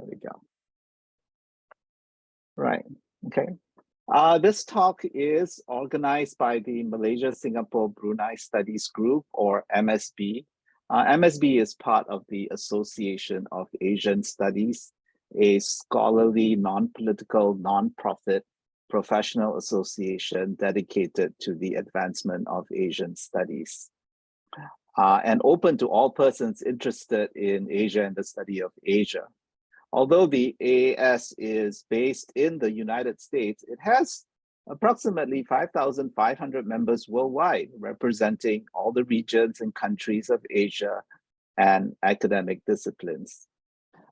There we go. Right, okay. This talk is organized by the Malaysia Singapore Brunei Studies Group, or MSB. MSB is part of the Association of Asian Studies, a scholarly, non-political, non-profit professional association dedicated to the advancement of Asian studies, and open to all persons interested in Asia and the study of Asia. Although the AAS is based in the United States, it has approximately 5,500 members worldwide, representing all the regions and countries of Asia and academic disciplines.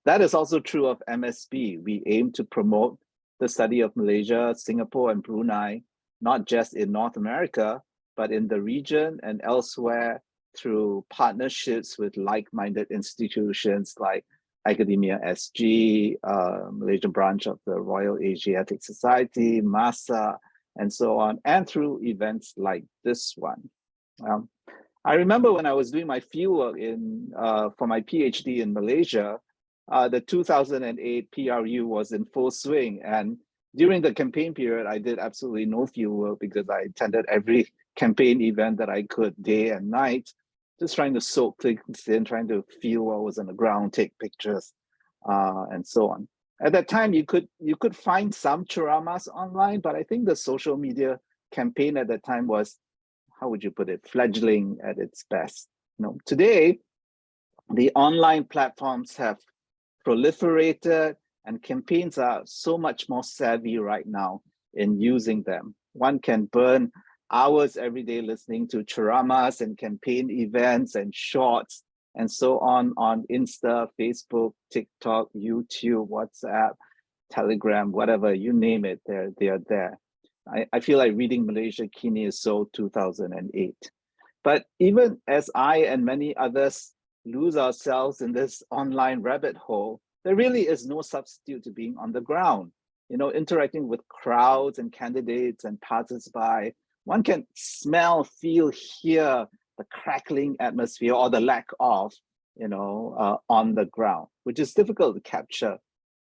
That is also true of MSB. We aim to promote the study of Malaysia, Singapore, and Brunei, not just in North America, but in the region and elsewhere through partnerships with like-minded institutions like Academia SG, Malaysian branch of the Royal Asiatic Society, MASA, and so on, and through events like this one. I remember when I was doing my fieldwork for my PhD in Malaysia, the 2008 PRU was in full swing, and during the campaign period, I did absolutely no fieldwork because I attended every campaign event that I could, day and night, just trying to soak things in, trying to feel what was on the ground, take pictures, and so on. At that time, you could find some charamas online, but I think the social media campaign at that time was, how would you put it, fledgling at its best. Today, the online platforms have proliferated, and campaigns are so much more savvy right now in using them. One can burn hours every day listening to charamas and campaign events and shorts and so on Insta, Facebook, TikTok, YouTube, WhatsApp, Telegram, whatever, you name it, they are there. I feel like reading Malaysia Kini is so 2008. But even as I and many others lose ourselves in this online rabbit hole, there really is no substitute to being on the ground. Interacting with crowds and candidates and passers-by, one can smell, feel, hear the crackling atmosphere or the lack of, on the ground, which is difficult to capture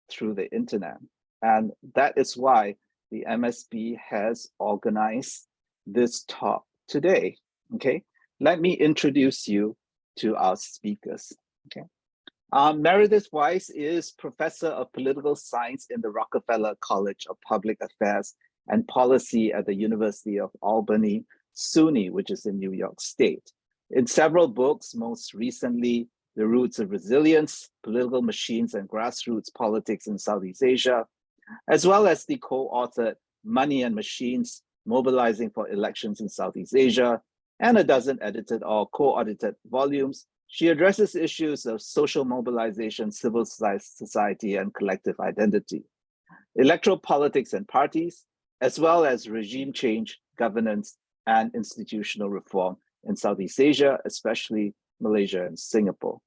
through the internet. And that is why the MSB has organized this talk today, okay? Let me introduce you to our speakers, okay? Meredith Weiss is Professor of Political Science in the Rockefeller College of Public Affairs and Policy at the University of Albany, SUNY, which is in New York State. In several books, most recently, The Roots of Resilience, Political Machines and Grassroots Politics in Southeast Asia, as well as the co-authored Money and Machines, Mobilizing for Elections in Southeast Asia, and a dozen edited or co-audited volumes. She addresses issues of social mobilization, civil society, and collective identity, electoral politics and parties, as well as regime change, governance, and institutional reform in Southeast Asia, especially Malaysia and Singapore.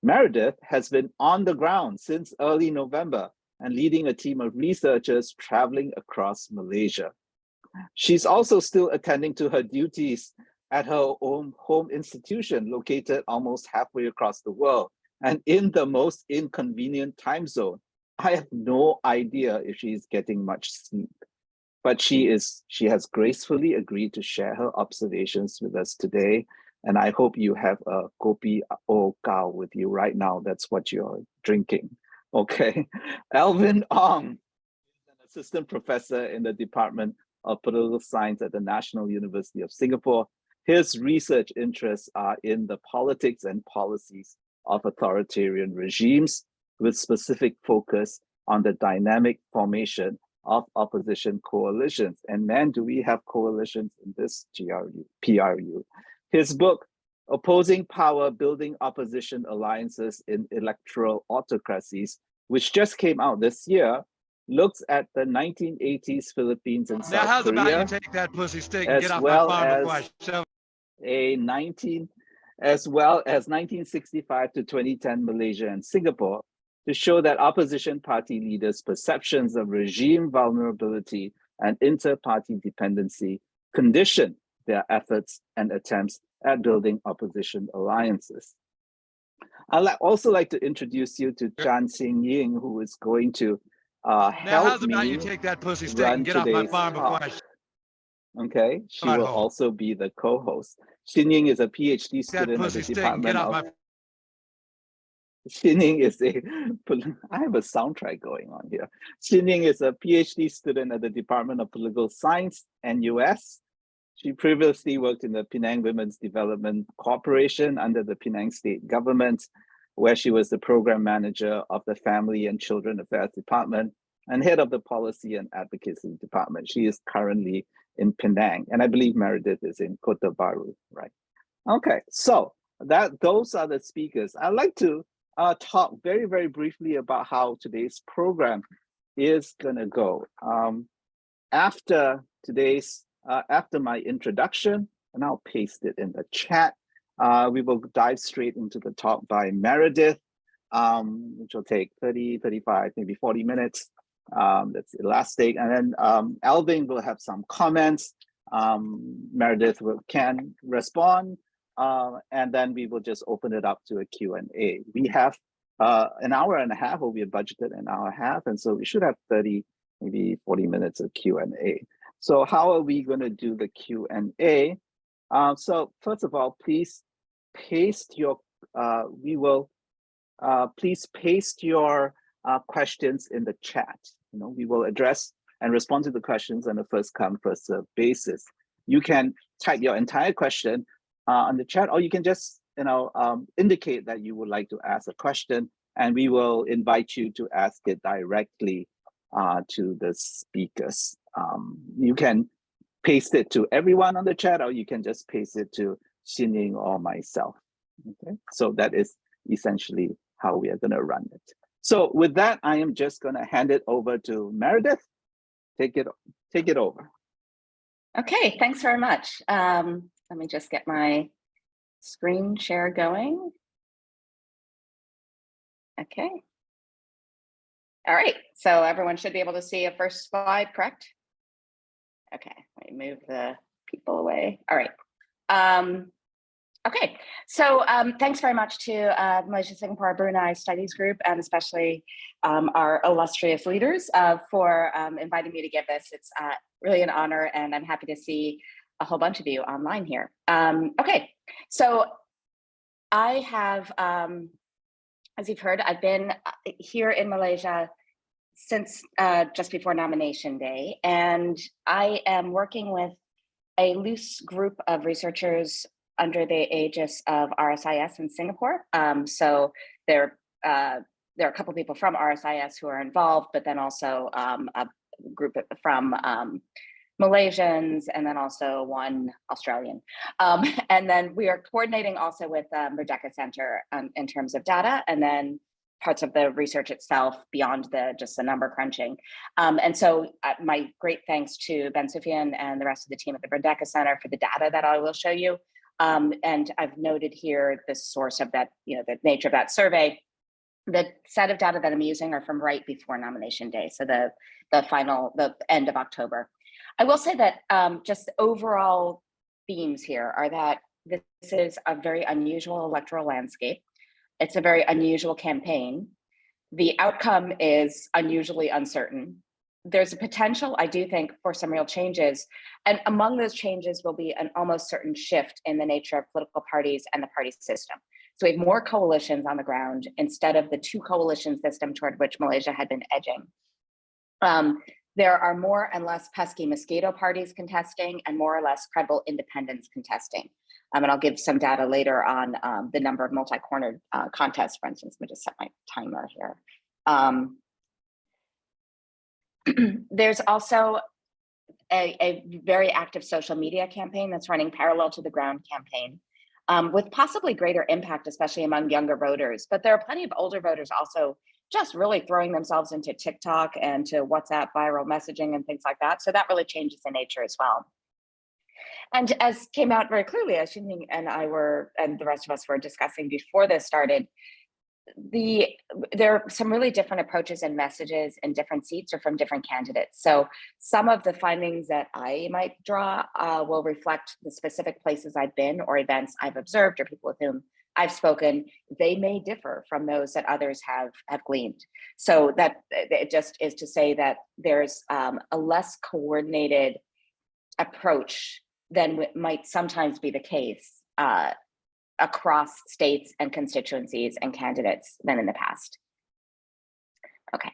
Meredith has been on the ground since early November and leading a team of researchers traveling across Malaysia. She's also still attending to her duties at her own home institution located almost halfway across the world and in the most inconvenient time zone. I have no idea if she's getting much sleep, but she has gracefully agreed to share her observations with us today. And I hope you have a kopi o kau with you right now. That's what you're drinking, okay? Elvin Ong is an assistant professor in the Department of Political Science at the National University of Singapore. His research interests are in the politics and policies of authoritarian regimes, with specific focus on the dynamic formation of opposition coalitions. And man, do we have coalitions in this PRU. His book, Opposing Power, Building Opposition Alliances in Electoral Autocracies, which just came out this year, looks at the 1980s Philippines and South Korea, about you take that pussy stick and as get off well my farm before I as shove as well as 1965 to 2010 Malaysia and Singapore, to show that opposition party leaders' perceptions of regime vulnerability and inter-party dependency condition their efforts and attempts at building opposition alliances. Also like to introduce you to Chan Xing Ying, who is going to help about you me take that pussy steak run and get off my today's farm before talk. I Okay, she will home. also be the co-host. Xin Ying is a PhD That student at the pussy steak and get Department off of my. Xining is a, I have a soundtrack going on here. Xining is a PhD student at the Department of Political Science and US. She previously worked in the Penang Women's Development Corporation under the Penang State Government, where she was the program manager of the Family and Children Affairs Department and head of the Policy and Advocacy Department. She is currently in Penang, and I believe Meredith is in Kota Baru, right? Okay, so those are the speakers. I'd like to talk very, very briefly about how today's program is gonna go. After my introduction, and I'll paste it in the chat, we will dive straight into the talk by Meredith, which will take 30, 35, maybe 40 minutes. That's elastic. And then Elvin will have some comments. Meredith can respond. And then we will just open it up to a Q&A. We have an hour and a half, or we have budgeted an hour and a half, and so we should have 30, maybe 40 minutes of Q&A. So how are we going to do the Q&A? So first of all, please paste your, please paste your questions in the chat. We will address and respond to the questions on a first come, first serve basis. You can type your entire question on the chat, or you can just indicate that you would like to ask a question, and we will invite you to ask it directly to the speakers. You can paste it to everyone on the chat, or you can just paste it to Xining or myself. Okay, so that is essentially how we are going to run it. So with that, I am just going to hand it over to Meredith. Take it over. Okay, thanks very much. Let me just get my screen share going. Okay. All right, so everyone should be able to see a first slide, correct? Okay, let me move the people away. All right. Okay, so thanks very much to Malaysia Singapore Brunei Studies Group, and especially our illustrious leaders for inviting me to give this. It's really an honor, and I'm happy to see a whole bunch of you online here. Okay, so I have, as you've heard, I've been here in Malaysia since just before nomination day, and I am working with a loose group of researchers under the aegis of RSIS in Singapore. So there are a couple of people from RSIS who are involved, but then also a group from Malaysians, and then also one Australian. And then we are coordinating also with Merdeka Center in terms of data, and then parts of the research itself beyond just the number crunching. And so my great thanks to Ben Sufyan and the rest of the team at the Merdeka Center for the data that I will show you. And I've noted here the source of that, the nature of that survey. The set of data that I'm using are from right before nomination day, so the end of October. I will say that just overall themes here are that this is a very unusual electoral landscape. It's a very unusual campaign. The outcome is unusually uncertain. There's a potential, I do think, for some real changes. And among those changes will be an almost certain shift in the nature of political parties and the party system. So we have more coalitions on the ground instead of the two coalition system toward which Malaysia had been edging. There are more and less pesky mosquito parties contesting and more or less credible independents contesting. And I'll give some data later on the number of multi-cornered contests, for instance. Let me just set my timer here. There's also a very active social media campaign that's running parallel to the ground campaign with possibly greater impact, especially among younger voters. But there are plenty of older voters also just really throwing themselves into TikTok and to WhatsApp viral messaging and things like that. So that really changes the nature as well. And as came out very clearly, as Xin and I were, and the rest of us were discussing before this started, there are some really different approaches and messages in different seats or from different candidates. So some of the findings that I might draw will reflect the specific places I've been or events I've observed or people with whom I've spoken, they may differ from those that others have gleaned. So that it just is to say that there's a less coordinated approach than might sometimes be the case across states and constituencies and candidates than in the past. Okay.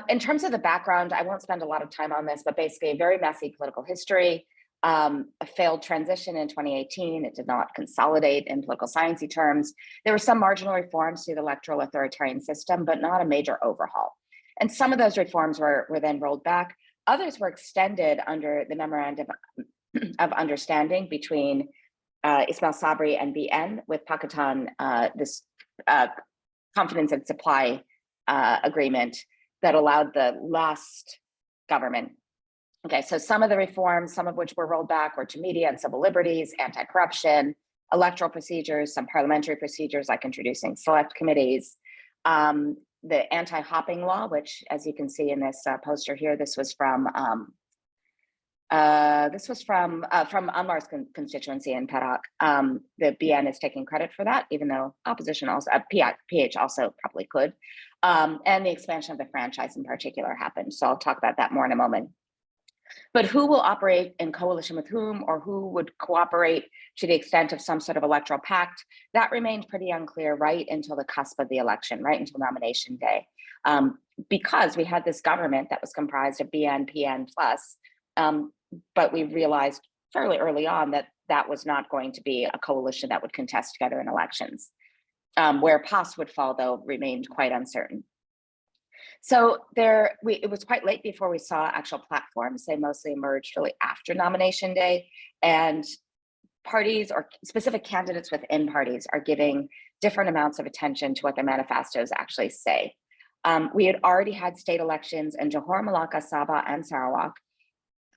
In terms of the background, I won't spend a lot of time on this, but basically a very messy political history, a failed transition in 2018. It did not consolidate in political sciencey terms. There were some marginal reforms to the electoral authoritarian system, but not a major overhaul. And some of those reforms were then rolled back. Others were extended under the memorandum of understanding between Ismail Sabri and BN with Pakistan, this confidence and supply agreement that allowed the last government. Okay, so some of the reforms, some of which were rolled back, were to media and civil liberties, anti-corruption, electoral procedures, some parliamentary procedures like introducing select committees, the anti-hopping law, which, as you can see in this poster here, this was from Anwar's constituency in Perak. The BN is taking credit for that, even though opposition also, PH also probably could. And the expansion of the franchise in particular happened. So I'll talk about that more in a moment. But who will operate in coalition with whom, or who would cooperate to the extent of some sort of electoral pact, that remained pretty unclear right until the cusp of the election, right until nomination day. Because we had this government that was comprised of BN, PN plus, but we realized fairly early on that that was not going to be a coalition that would contest together in elections. Where PAS would fall, though, remained quite uncertain. So it was quite late before we saw actual platforms. They mostly emerged really after nomination day, and parties or specific candidates within parties are giving different amounts of attention to what their manifestos actually say. We had already had state elections in Johor, Malacca, Sabah, and Sarawak.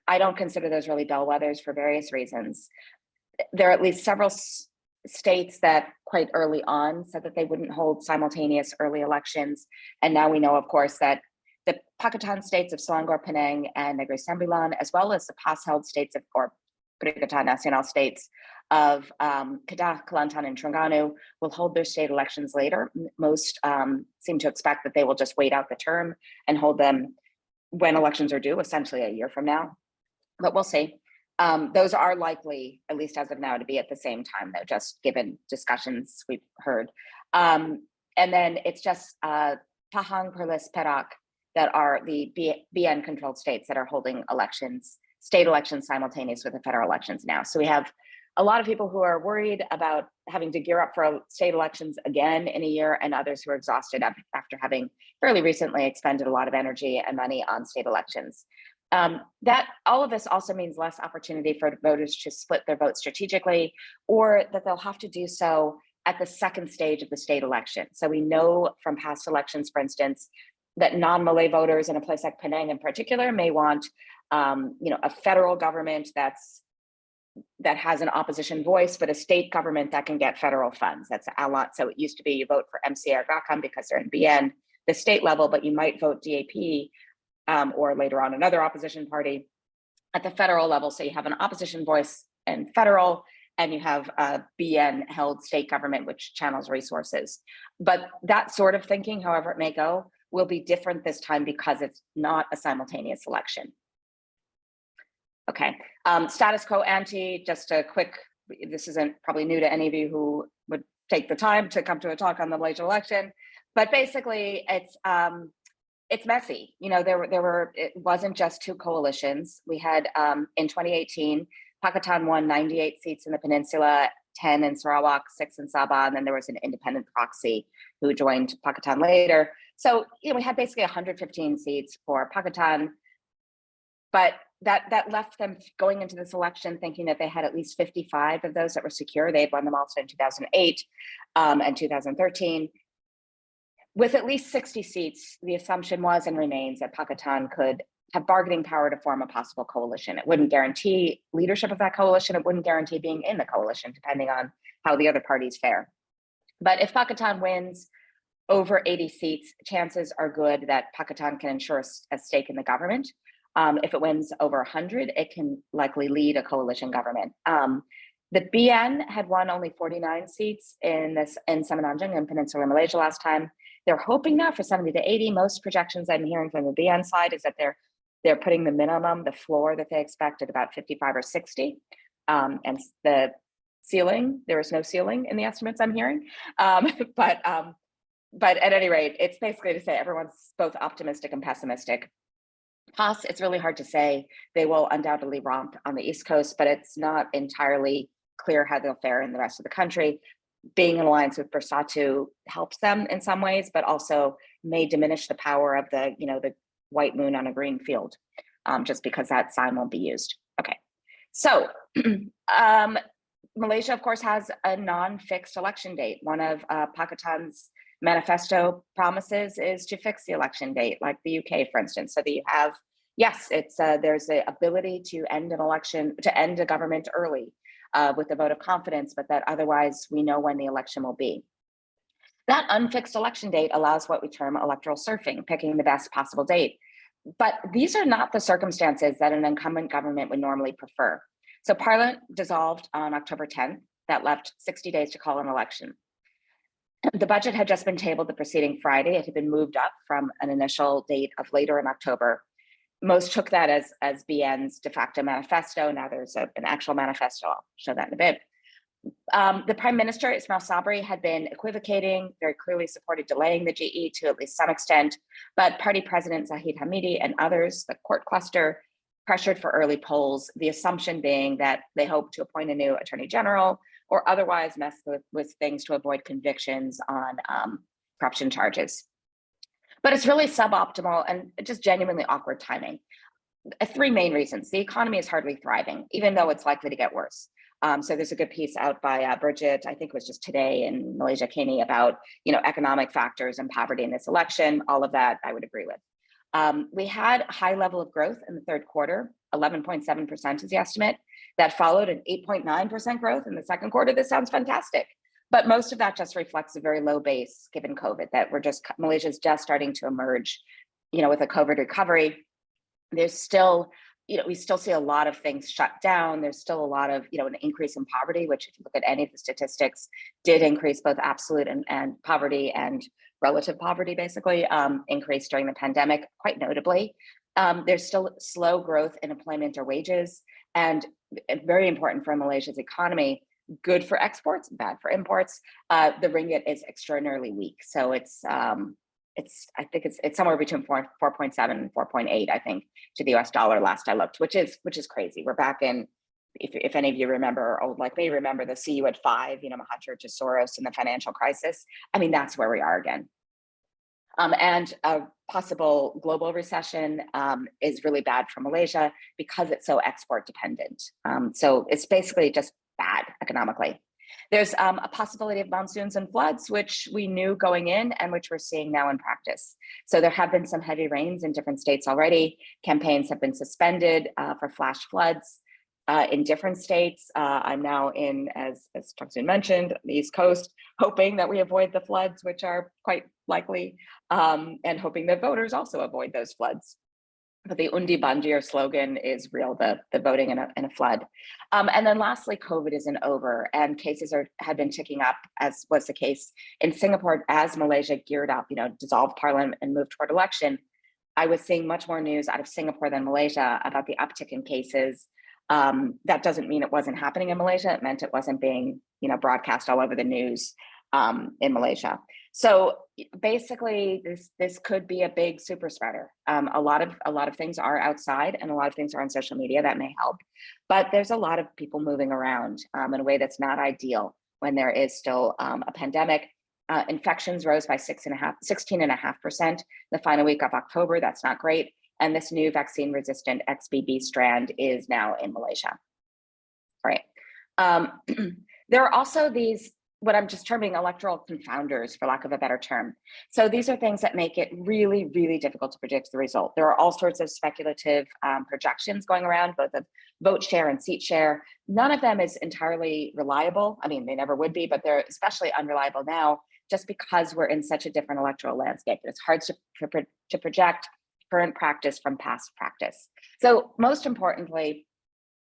I don't consider those really bellwethers for various reasons. There are at least several states that quite early on said that they wouldn't hold simultaneous early elections. And now we know, of course, that the Pakatan states of Selangor, Penang, and Negeri Sembilan, as well as the PAS-held states or Perikatan Nasional states of Kedah, Kelantan, and Terengganu will hold their state elections later. Most seem to expect that they will just wait out the term and hold them when elections are due, essentially a year from now. But we'll see. Those are likely, at least as of now, to be at the same time, though, just given discussions we've heard. And then it's just Pahang, Perlis, Perak that are the BN-controlled states that are holding state elections simultaneous with the federal elections now. So we have a lot of people who are worried about having to gear up for state elections again in a year, and others who are exhausted after having fairly recently expended a lot of energy and money on state elections. That all of this also means less opportunity for voters to split their vote strategically, or that they'll have to do so at the second stage of the state election. So we know from past elections, for instance, that non-Malay voters in a place like Penang in particular may want a federal government that has an opposition voice, but a state government that can get federal funds. That's a lot. So it used to be you vote for MCA or GAKAM because they're in BN, the state level, but you might vote DAP or later on another opposition party at the federal level. So you have an opposition voice in federal, and you have a BN-held state government, which channels resources. But that sort of thinking, however it may go, will be different this time because it's not a simultaneous election. Okay, status quo ante, just a quick, this isn't probably new to any of you who would take the time to come to a talk on the Malaysian election, but basically it's messy. It wasn't just two coalitions. We had in 2018, Pakatan won 98 seats in the peninsula, 10 in Sarawak, 6 in Sabah, and then there was an independent proxy who joined Pakatan later. So we had basically 115 seats for Pakatan, but that left them going into this election thinking that they had at least 55 of those that were secure. They had won them also in 2008 and 2013. With at least 60 seats, the assumption was and remains that Pakatan could have bargaining power to form a possible coalition. It wouldn't guarantee leadership of that coalition. It wouldn't guarantee being in the coalition, depending on how the other parties fare. But if Pakatan wins over 80 seats, chances are good that Pakatan can ensure a stake in the government. If it wins over 100, it can likely lead a coalition government. The BN had won only 49 seats in Semenanjung in Peninsular Malaysia last time. They're hoping now for 70 to 80. Most projections I'm hearing from the BN side is that they're putting the minimum, the floor that they expect at about 55 or 60. And the ceiling, there is no ceiling in the estimates I'm hearing. But at any rate, it's basically to say everyone's both optimistic and pessimistic. PAS, it's really hard to say. They will undoubtedly romp on the East Coast, but it's not entirely clear how they'll fare in the rest of the country. Being in alliance with Bersatu helps them in some ways, but also may diminish the power of the white moon on a green field, just because that sign won't be used. Okay, so Malaysia, of course, has a non-fixed election date. One of Pakistan's manifesto promises is to fix the election date, like the UK, for instance, so that you have, yes, it's there's the ability to end an election, to end a government early with a vote of confidence, but that otherwise we know when the election will be. That unfixed election date allows what we term electoral surfing, picking the best possible date. But these are not the circumstances that an incumbent government would normally prefer. So Parliament dissolved on October 10th. That left 60 days to call an election. The budget had just been tabled the preceding Friday. It had been moved up from an initial date of later in October. Most took that as BN's de facto manifesto. Now there's an actual manifesto. I'll show that in a bit. The Prime Minister, Ismail Sabri, had been equivocating, very clearly supported delaying the GE to at least some extent, but Party President Zahid Hamidi and others, the court cluster, pressured for early polls, the assumption being that they hope to appoint a new Attorney General or otherwise mess with things to avoid convictions on corruption charges. But it's really suboptimal and just genuinely awkward timing. Three main reasons. The economy is hardly thriving, even though it's likely to get worse. So there's a good piece out by Bridget, I think it was just today in Malaysia Kini, about economic factors and poverty in this election. All of that I would agree with. We had a high level of growth in the third quarter, 11.7% is the estimate. That followed an 8.9% growth in the second quarter. This sounds fantastic. But most of that just reflects a very low base given COVID, that Malaysia's just starting to emerge, with a COVID recovery. There's still, we still see a lot of things shut down. There's still a lot of, an increase in poverty, which if you look at any of the statistics, did increase both absolute and poverty and relative poverty, basically, increased during the pandemic quite notably. There's still slow growth in employment or wages, and very important for Malaysia's economy, good for exports, bad for imports. The ringgit is extraordinarily weak. So I think it's somewhere between 4.7 and 4.8, I think, to the US dollar last I looked, which is crazy. We're back in, if any of you remember, old like me, remember the CU at 5, Mahathir to Soros in the financial crisis. I mean, that's where we are again. And a possible global recession is really bad for Malaysia because it's so export dependent. So it's basically just bad economically. There's a possibility of monsoons and floods, which we knew going in and which we're seeing now in practice. So there have been some heavy rains in different states already. Campaigns have been suspended for flash floods in different states. I'm now in, as Changsun mentioned, the East Coast, hoping that we avoid the floods, which are quite likely, and hoping that voters also avoid those floods. But the Undi Banjir slogan is real, the voting in a flood. And then lastly, COVID isn't over, and cases had been ticking up, as was the case in Singapore as Malaysia geared up, dissolved parliament and moved toward election. I was seeing much more news out of Singapore than Malaysia about the uptick in cases. That doesn't mean it wasn't happening in Malaysia. It meant it wasn't being, broadcast all over the news in Malaysia. So basically, this could be a big super spreader. A lot of things are outside, and a lot of things are on social media that may help. But there's a lot of people moving around in a way that's not ideal when there is still a pandemic. Infections rose by 16.5% the final week of October. That's not great. And this new vaccine-resistant XBB strand is now in Malaysia. All right. There are also these, what I'm just terming electoral confounders, for lack of a better term. So these are things that make it really, really difficult to predict the result. There are all sorts of speculative projections going around, both of vote share and seat share. None of them is entirely reliable. I mean, they never would be, but they're especially unreliable now, just because we're in such a different electoral landscape. It's hard to project current practice from past practice. So most importantly,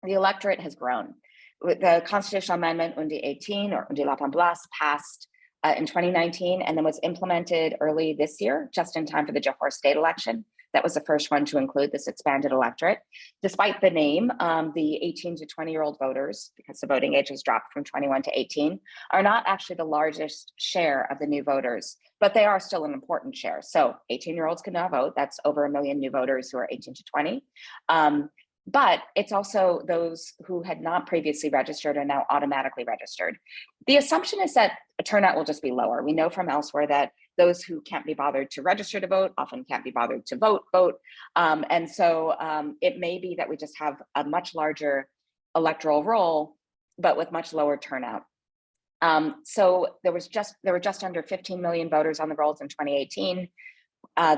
the electorate has grown. The constitutional amendment Undi 18 or Undi 18 passed in 2019 and then was implemented early this year, just in time for the Johor state election. That was the first one to include this expanded electorate. Despite the name, the 18 to 20-year-old voters, because the voting age has dropped from 21 to 18, are not actually the largest share of the new voters, but they are still an important share. So 18-year-olds can now vote. That's over 1 million new voters who are 18 to 20. But it's also those who had not previously registered are now automatically registered. The assumption is that a turnout will just be lower. We know from elsewhere that those who can't be bothered to register to vote often can't be bothered to vote. And so it may be that we just have a much larger electoral roll, but with much lower turnout. So there were just under 15 million voters on the rolls in 2018.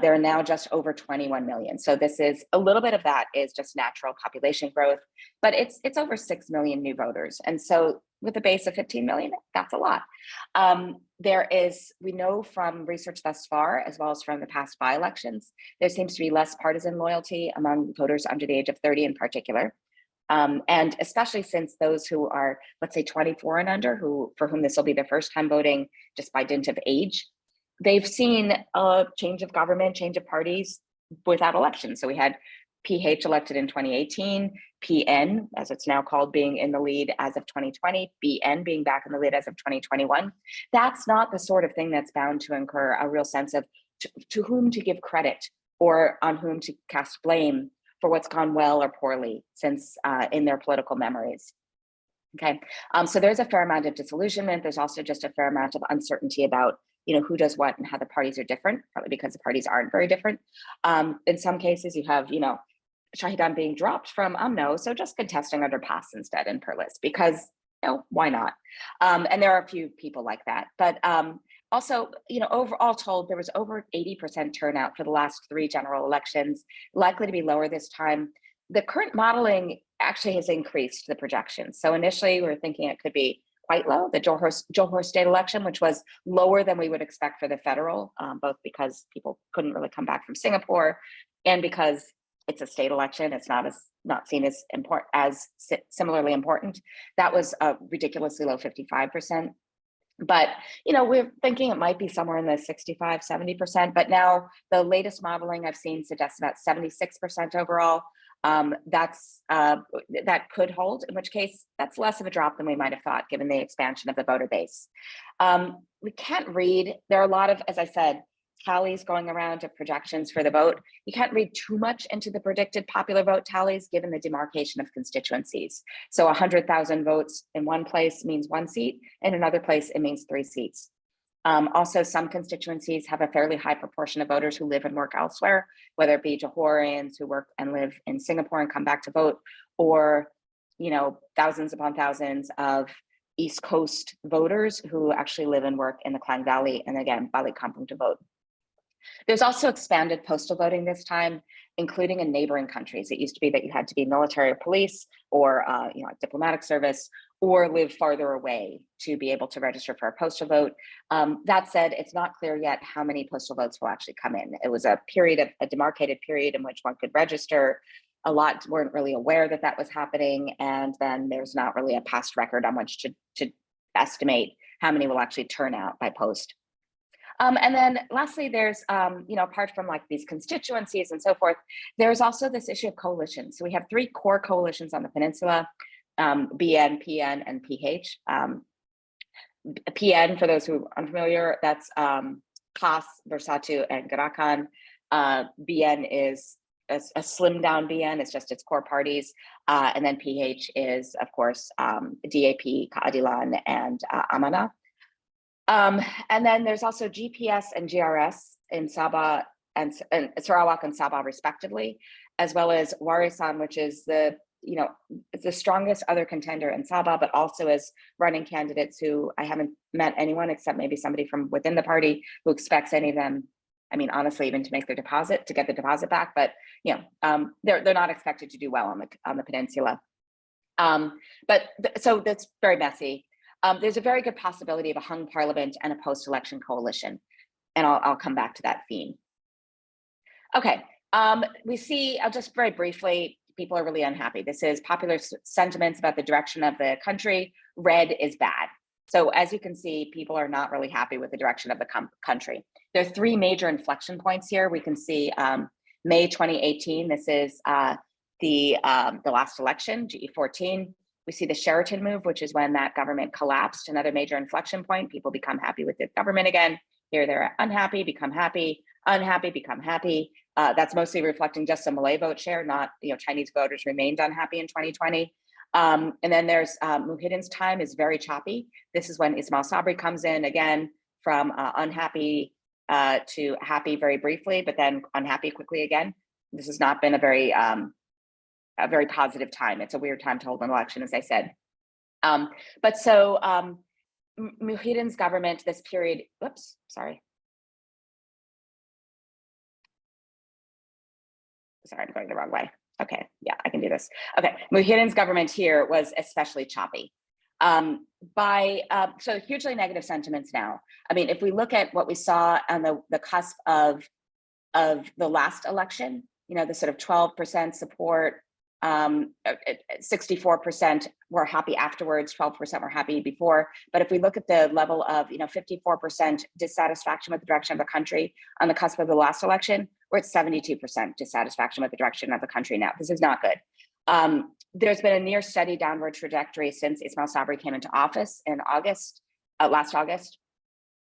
There are now just over 21 million. So this is a little bit of that is just natural population growth, but it's over 6 million new voters. And so with a base of 15 million, that's a lot. We know from research thus far, as well as from the past by-elections, there seems to be less partisan loyalty among voters under the age of 30 in particular. And especially since those who are, let's say 24 and under, for whom this will be their first time voting just by dint of age, they've seen a change of government, change of parties without elections. So we had PH elected in 2018, PN, as it's now called, being in the lead as of 2020, BN being back in the lead as of 2021. That's not the sort of thing that's bound to incur a real sense of to whom to give credit or on whom to cast blame for what's gone well or poorly since in their political memories. Okay, so there's a fair amount of disillusionment. There's also just a fair amount of uncertainty about who does what and how the parties are different, probably because the parties aren't very different. In some cases, you have, Shahidan being dropped from UMNO, so just contesting under PAS instead in Perlis, because, why not? And there are a few people like that. But also, overall told, there was over 80% turnout for the last 3 general elections, likely to be lower this time. The current modeling actually has increased the projections. So initially, we were thinking it could be quite low, the Johor state election, which was lower than we would expect for the federal, both because people couldn't really come back from Singapore and because it's a state election, it's not seen as important, as similarly important. That was a ridiculously low 55%. But, we're thinking it might be somewhere in the 65, 70%, but now the latest modeling I've seen suggests about 76% overall. That could hold, in which case that's less of a drop than we might have thought, given the expansion of the voter base. We can't read, there are a lot of, as I said, tallies going around of projections for the vote. You can't read too much into the predicted popular vote tallies, given the demarcation of constituencies. So 100,000 votes in one place means 1 seat, in another place it means 3 seats. Also, some constituencies have a fairly high proportion of voters who live and work elsewhere, whether it be Johorians who work and live in Singapore and come back to vote, or thousands upon thousands of East Coast voters who actually live and work in the Klang Valley, and again, Balik Kampung to vote. There's also expanded postal voting this time, including in neighboring countries. It used to be that you had to be military or police or diplomatic service or live farther away to be able to register for a postal vote. That said, it's not clear yet how many postal votes will actually come in. It was a demarcated period in which one could register. A lot weren't really aware that that was happening. And then there's not really a past record on which to estimate how many will actually turn out by post. And then lastly, there's, apart from like these constituencies and so forth, there's also this issue of coalitions. So we have 3 core coalitions on the peninsula, BN, PN, and PH. PN, for those who are unfamiliar, that's KAS, Bersatu, and Gerakan. BN is a slimmed down BN, it's just its core parties. And then PH is, of course, DAP, Keadilan, and Amanah. And then there's also GPS and GRS in Sabah and Sarawak and Sabah respectively, as well as Warisan, which is the strongest other contender in Sabah, but also as running candidates who I haven't met anyone except maybe somebody from within the party who expects any of them, I mean, honestly, even to make their deposit, to get the deposit back, but they're not expected to do well on the peninsula. So that's very messy. There's a very good possibility of a hung parliament and a post-election coalition, and I'll come back to that theme. Okay, we see, I'll just very briefly, people are really unhappy. This is popular sentiments about the direction of the country. Red is bad. So as you can see, people are not really happy with the direction of the country. There are three major inflection points here. We can see May 2018. This is the last election, GE15. We see the Sheraton move, which is when that government collapsed. Another major inflection point. People become happy with the government again. Here they're unhappy, become happy, unhappy, become happy. That's mostly reflecting just the Malay vote share, not Chinese voters remained unhappy in 2020. And then there's Muhyiddin's time is very choppy. This is when Ismail Sabri comes in again from unhappy to happy very briefly, but then unhappy quickly again. This has not been a very positive time. It's a weird time to hold an election, as I said. But so Muhyiddin's government, this period, whoops, sorry. Sorry, I'm going the wrong way. Okay, yeah, I can do this. Okay, Muhyiddin's government here was especially choppy. So hugely negative sentiments now. I mean, if we look at what we saw on the cusp of the last election, the sort of 12% support, 64% were happy afterwards, 12% were happy before. But if we look at the level of 54% dissatisfaction with the direction of the country on the cusp of the last election, we're at 72% dissatisfaction with the direction of the country now. This is not good. There's been a near steady downward trajectory since Ismail Sabri came into office in last August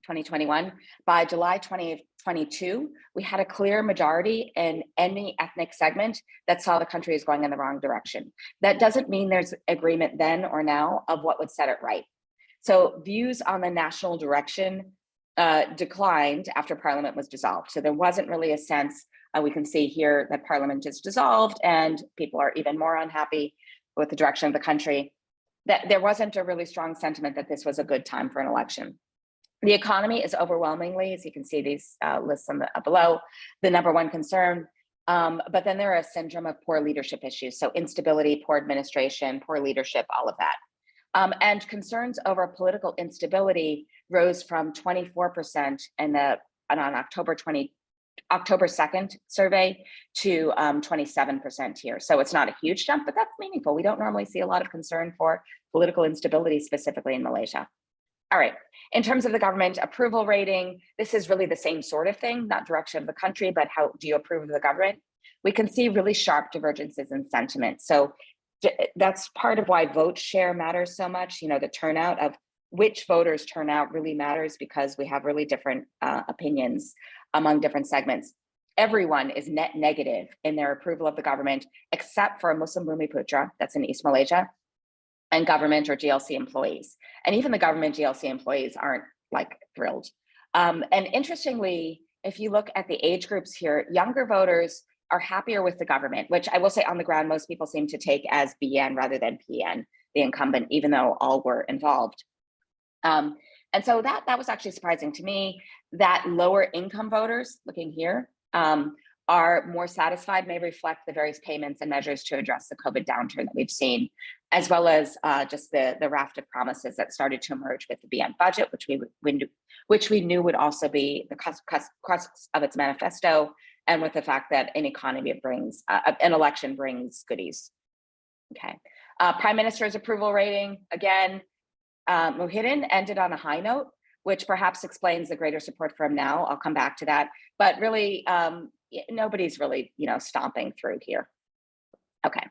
2021. By July 2022, we had a clear majority in any ethnic segment that saw the country is going in the wrong direction. That doesn't mean there's agreement then or now of what would set it right. So views on the national direction declined after Parliament was dissolved. So there wasn't really a sense, we can see here that Parliament is dissolved and people are even more unhappy with the direction of the country. That there wasn't a really strong sentiment that this was a good time for an election. The economy is overwhelmingly, as you can see these lists below, the number one concern. But then there are a syndrome of poor leadership issues. So instability, poor administration, poor leadership, all of that. And concerns over political instability rose from 24% on October 2nd survey to 27% here. So it's not a huge jump, but that's meaningful. We don't normally see a lot of concern for political instability, specifically in Malaysia. All right, in terms of the government approval rating, this is really the same sort of thing, not direction of the country, but how do you approve of the government? We can see really sharp divergences in sentiment. So that's part of why vote share matters so much. The turnout of which voters turn out really matters because we have really different opinions among different segments. Everyone is net negative in their approval of the government, except for Muslim Bumiputra, that's in East Malaysia, and government or GLC employees. And even the government GLC employees aren't thrilled. And interestingly, if you look at the age groups here, younger voters are happier with the government, which I will say on the ground, most people seem to take as BN rather than PN, the incumbent, even though all were involved. And so that was actually surprising to me, that lower income voters, looking here, are more satisfied, may reflect the various payments and measures to address the COVID downturn that we've seen, as well as just the raft of promises that started to emerge with the BN budget, which we knew would also be the crux of its manifesto, and with the fact that an election brings goodies. Okay, Prime Minister's approval rating, again, Muhyiddin ended on a high note, which perhaps explains the greater support for him now. I'll come back to that, but really, nobody's really, stomping through here. Okay,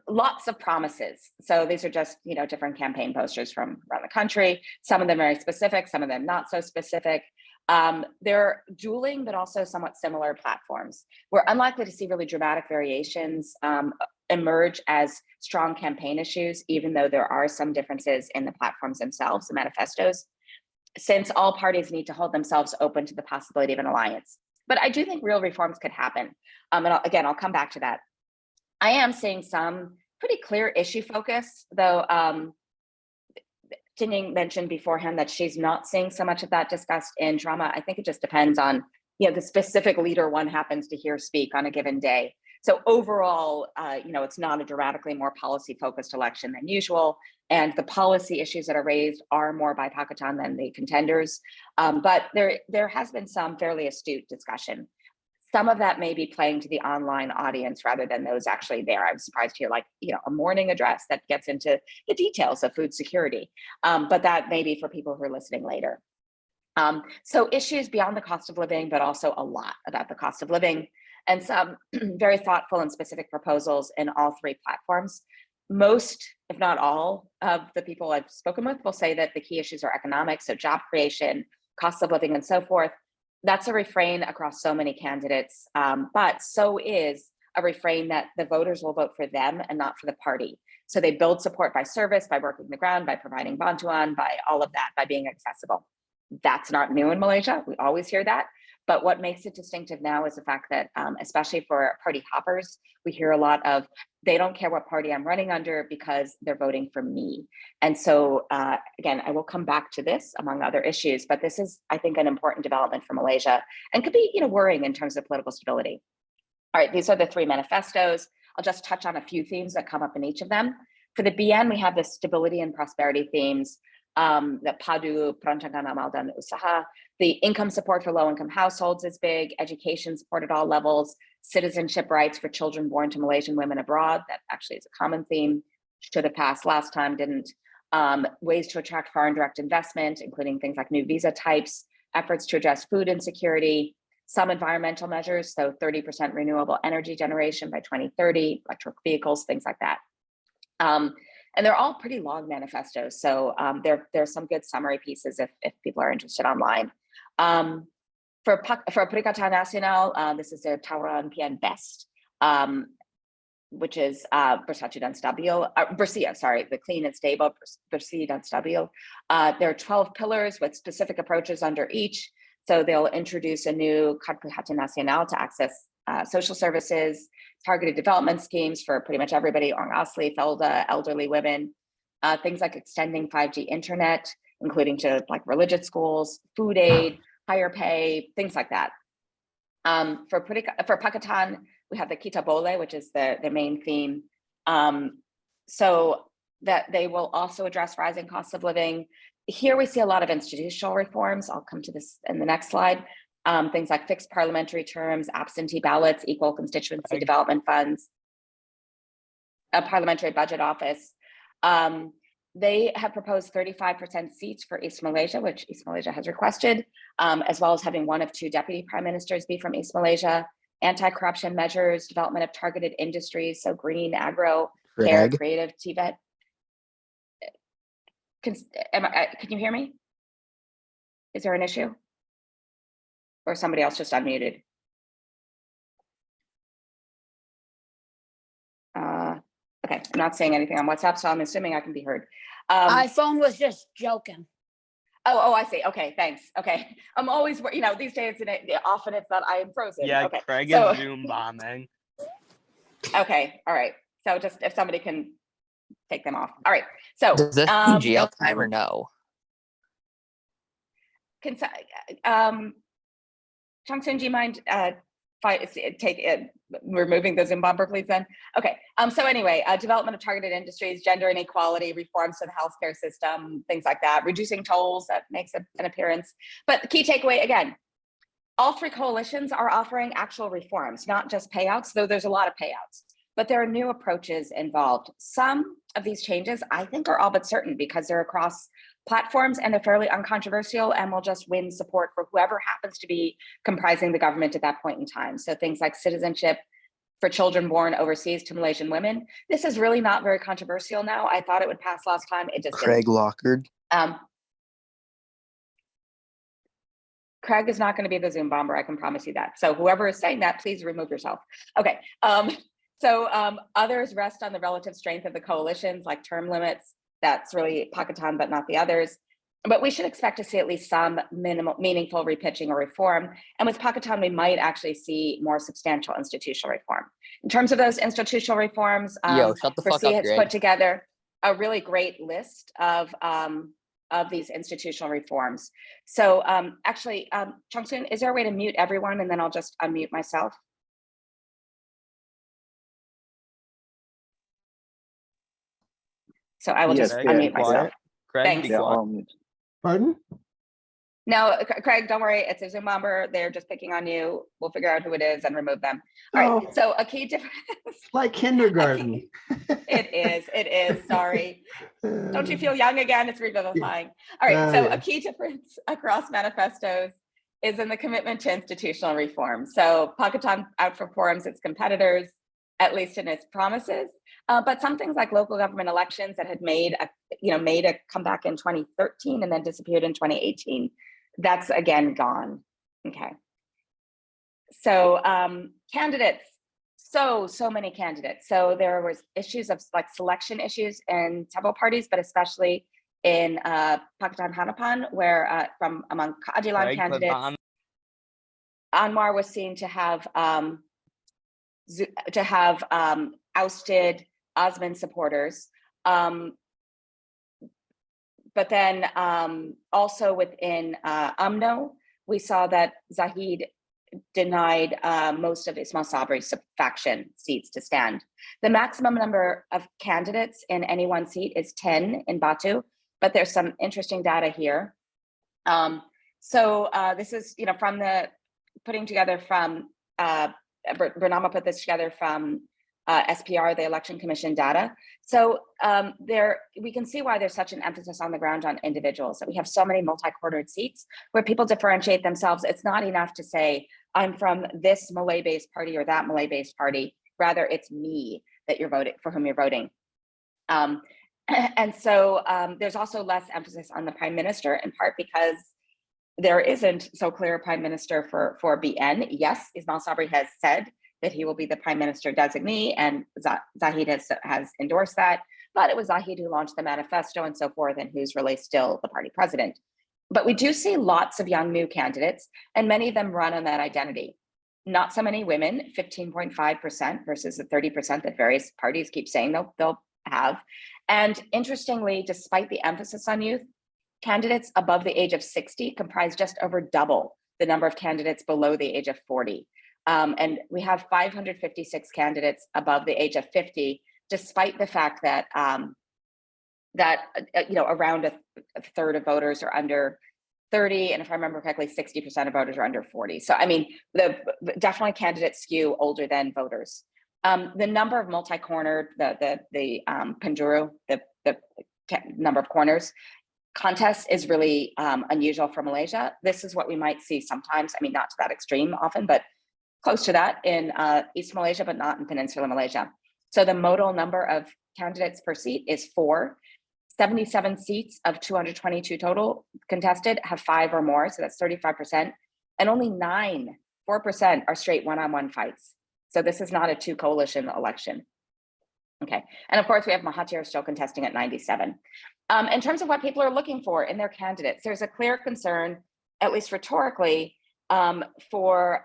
lots of promises. So these are just, different campaign posters from around the country. Some of them very specific, some of them not so specific. They're dueling, but also somewhat similar platforms. We're unlikely to see really dramatic variations emerge as strong campaign issues, even though there are some differences in the platforms themselves, the manifestos, since all parties need to hold themselves open to the possibility of an alliance. But I do think real reforms could happen. And I'll come back to that. I am seeing some pretty clear issue focus, though Jinying mentioned beforehand that she's not seeing so much of that discussed in drama. I think it just depends on the specific leader one happens to hear speak on a given day. So overall, it's not a dramatically more policy-focused election than usual, and the policy issues that are raised are more by Pakatan than the contenders. But there has been some fairly astute discussion. Some of that may be playing to the online audience rather than those actually there. I'm surprised to hear, like, a morning address that gets into the details of food security, but that may be for people who are listening later. So issues beyond the cost of living, but also a lot about the cost of living, and some very thoughtful and specific proposals in all three platforms. Most, if not all, of the people I've spoken with will say that the key issues are economic, so job creation, cost of living, and so forth. That's a refrain across so many candidates, but so is a refrain that the voters will vote for them and not for the party. So they build support by service, by working the ground, by providing bantuan, by all of that, by being accessible. That's not new in Malaysia. We always hear that. But what makes it distinctive now is the fact that, especially for party hoppers, we hear a lot of, they don't care what party I'm running under because they're voting for me. And so, again, I will come back to this among other issues, but this is, I think, an important development for Malaysia and could be, worrying in terms of political stability. All right, these are the three manifestos. I'll just touch on a few themes that come up in each of them. For the BN, we have the stability and prosperity themes, the Padu, Perancangan Amal dan Usaha. The income support for low-income households is big, education support at all levels, citizenship rights for children born to Malaysian women abroad. That actually is a common theme, should have passed last time, didn't. Ways to attract foreign direct investment, including things like new visa types, efforts to address food insecurity, some environmental measures, so 30% renewable energy generation by 2030, electric vehicles, things like that. And they're all pretty long manifestos, so there's some good summary pieces if people are interested online. For Perikatan Nasional, this is a Tawaran PN Best, which is bersatu dan stabil, bersih, sorry, the clean and stable, bersih dan stabil. There are 12 pillars with specific approaches under each. So they'll introduce a new Kad Perikatan Nasional to access social services, targeted development schemes for pretty much everybody, Orang Asli, Felda, elderly women, things like extending 5G internet, including to like religious schools, food aid, higher pay, things like that. For Pakatan, we have the Kita Boleh, which is the main theme. So that they will also address rising costs of living. Here we see a lot of institutional reforms. I'll come to this in the next slide. Things like fixed parliamentary terms, absentee ballots, equal constituency development funds, a parliamentary budget office. They have proposed 35% seats for East Malaysia, which East Malaysia has requested, as well as having one of two deputy prime ministers be from East Malaysia, anti-corruption measures, development of targeted industries, so green, agro, care, creative, TVET. Can you hear me? Is there an issue? Or somebody else just unmuted? Okay, I'm not saying anything on WhatsApp, so I'm assuming I can be heard. iPhone was just joking. Oh, I see. Okay, thanks. Okay, I'm always, these days, often it's that I am frozen. Yeah, okay. Craig so, is Zoom bombing. Okay, all right. So just if somebody can take them off. All right. So does this mean jail time or no? Chongsun, do you mind removing the Zoom bomber, please? Then, okay. So anyway, development of targeted industries, gender inequality, reforms to the healthcare system, things like that. Reducing tolls, that makes an appearance. But the key takeaway again, all three coalitions are offering actual reforms, not just payouts, though there's a lot of payouts. But there are new approaches involved. Some of these changes, I think, are all but certain because they're across platforms and they're fairly uncontroversial and will just win support for whoever happens to be comprising the government at that point in time. So things like citizenship for children born overseas to Malaysian women. This is really not very controversial now. I thought it would pass last time. It just Craig didn't. Lockard. Craig is not going to be the Zoom bomber. I can promise you that. So whoever is saying that, please remove yourself. Okay. So others rest on the relative strength of the coalitions, like term limits. That's really Pakatan, but not the others. But we should expect to see at least some meaningful repitching or reform. And with Pakatan, we might actually see more substantial institutional reform. In terms of those institutional reforms, Shut the fuck up, has Greg. put together a really great list of these institutional reforms. So actually, Chongsun, is there a way to mute everyone and then I'll just unmute myself? So I will just unmute myself. Craig, Thanks. be quiet. I'll mute. Pardon? No, Craig, don't worry. It's a Zoom member. They're just picking on you. We'll figure out who it is and remove them. All right. So a key difference. Like kindergarten. It is. Sorry. Don't you feel young again? It's revivifying. All right. So a key difference across manifestos is in the commitment to institutional reform. So Pakistan outperforms its competitors, at least in its promises. But some things like local government elections that had made a comeback in 2013 and then disappeared in 2018, that's again gone. Okay. So candidates, so many candidates. So there was issues of like selection issues in several parties, but especially in Pakistan Hanapan, where from among Adilan candidates, Anwar was seen to have ousted Osman supporters. But then also within UMNO, we saw that Zahid denied most of Ismail Sabri's faction seats to stand. The maximum number of candidates in any one seat is 10 in Batu, but there's some interesting data here. This is, from the putting together from, Bernama put this together from SPR, the Election Commission data. So we can see why there's such an emphasis on the ground on individuals, that we have so many multi-cornered seats where people differentiate themselves. It's not enough to say, I'm from this Malay-based party or that Malay-based party. Rather, it's me that you're voting, for whom you're voting. There's also less emphasis on the prime minister, in part because there isn't so clear a prime minister for BN. Yes, Ismail Sabri has said that he will be the prime minister designee, and Zahid has endorsed that, but it was Zahid who launched the manifesto and so forth, and who's really still the party president. But we do see lots of young new candidates, and many of them run on that identity. Not so many women, 15.5% versus the 30% that various parties keep saying they'll have. And interestingly, despite the emphasis on youth, candidates above the age of 60 comprise just over double the number of candidates below the age of 40. And we have 556 candidates above the age of 50, despite the fact that around a third of voters are under 30, and if I remember correctly, 60% of voters are under 40. So I mean, definitely candidates skew older than voters. The number of multi-cornered, the Penjuru, the number of corners contests is really unusual for Malaysia. This is what we might see sometimes. I mean, not to that extreme often, but close to that in East Malaysia, but not in Peninsular Malaysia. So the modal number of candidates per seat is 4. 77 seats of 222 total contested have 5 or more, so that's 35%. And only 4% are straight one-on-one fights. So this is not a 2-coalition election. Okay, and of course we have Mahathir still contesting at 97. In terms of what people are looking for in their candidates, there's a clear concern, at least rhetorically, for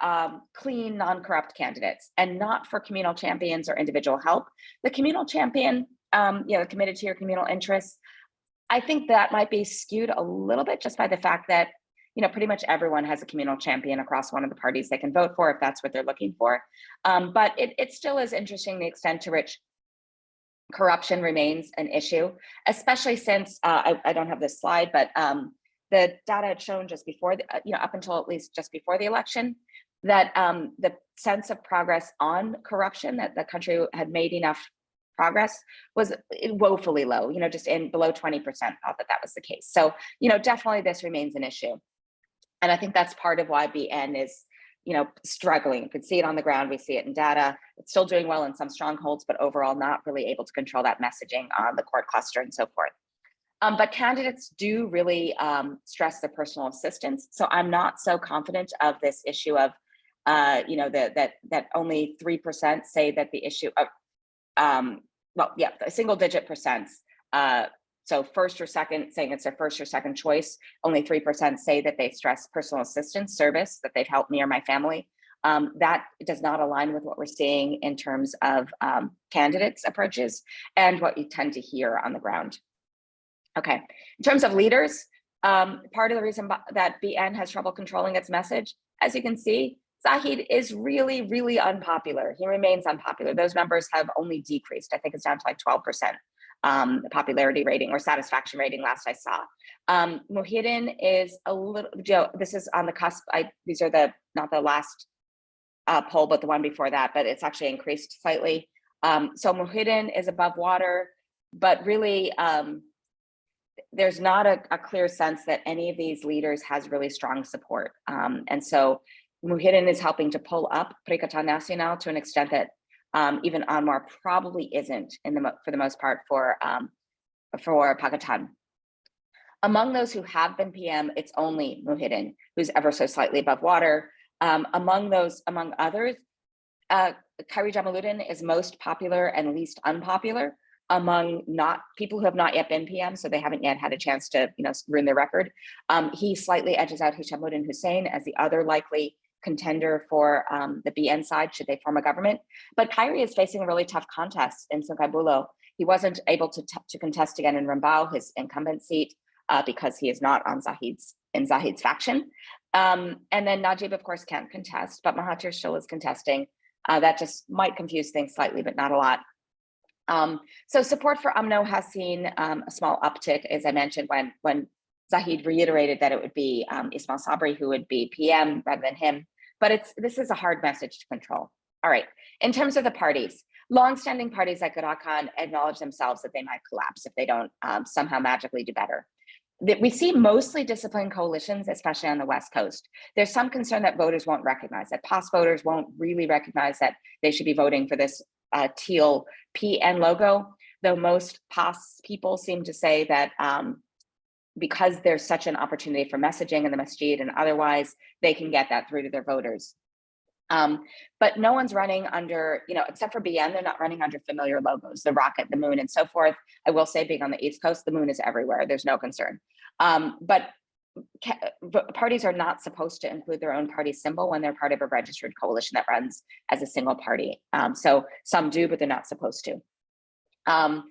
clean, non-corrupt candidates, and not for communal champions or individual help. The communal champion, committed to your communal interests, I think that might be skewed a little bit just by the fact that, pretty much everyone has a communal champion across one of the parties they can vote for if that's what they're looking for. But it still is interesting the extent to which corruption remains an issue, especially since, I don't have this slide, but the data had shown just before, up until at least just before the election, that the sense of progress on corruption, that the country had made enough progress, was woefully low, just in below 20% thought that was the case. So, definitely this remains an issue. And I think that's part of why BN is, struggling. You can see it on the ground, we see it in data. It's still doing well in some strongholds, but overall not really able to control that messaging on the court cluster and so forth. But candidates do really stress the personal assistance. So I'm not so confident of this issue of, that only 3% say that the issue of, a single-digit percents. So first or second, saying it's their first or second choice, only 3% say that they stress personal assistance service, that they've helped me or my family. That does not align with what we're seeing in terms of candidates' approaches and what you tend to hear on the ground. Okay, in terms of leaders, part of the reason that BN has trouble controlling its message, as you can see, Zahid is really, really unpopular. He remains unpopular. Those numbers have only decreased. I think it's down to like 12%. popularity rating or satisfaction rating last I saw. Muhyiddin is a little, Joe, this is on the cusp. These are not the last poll, but the one before that, but it's actually increased slightly. So Muhyiddin is above water, but really there's not a clear sense that any of these leaders has really strong support. And so Muhyiddin is helping to pull up Perikatan Nasional to an extent that even Anwar probably isn't for the most part for Pakatan. Among those who have been PM, it's only Muhyiddin who's ever so slightly above water. Among others, Khairi Jamaluddin is most popular and least unpopular among people who have not yet been PM, so they haven't yet had a chance to ruin their record. He slightly edges out Hishamuddin Hussein as the other likely contender for the BN side should they form a government. But Khairi is facing a really tough contest in Sungai Buloh. He wasn't able to contest again in Rembau, his incumbent seat, because he is not on Zahid's faction. And then Najib, of course, can't contest, but Mahathir still is contesting. That just might confuse things slightly, but not a lot. So support for UMNO has seen a small uptick, as I mentioned, when Zahid reiterated that it would be Ismail Sabri who would be PM rather than him. But this is a hard message to control. All right, in terms of the parties, longstanding parties like Gerakan acknowledge themselves that they might collapse if they don't somehow magically do better. We see mostly disciplined coalitions, especially on the West Coast. There's some concern that voters won't recognize, that PAS voters won't really recognize that they should be voting for this teal PN logo, though most PAS people seem to say that because there's such an opportunity for messaging in the masjid and otherwise, they can get that through to their voters. But no one's running under, except for BN, they're not running under familiar logos, the rocket, the moon, and so forth. I will say, being on the East Coast, the moon is everywhere. There's no concern. But parties are not supposed to include their own party symbol when they're part of a registered coalition that runs as a single party. So some do, but they're not supposed to.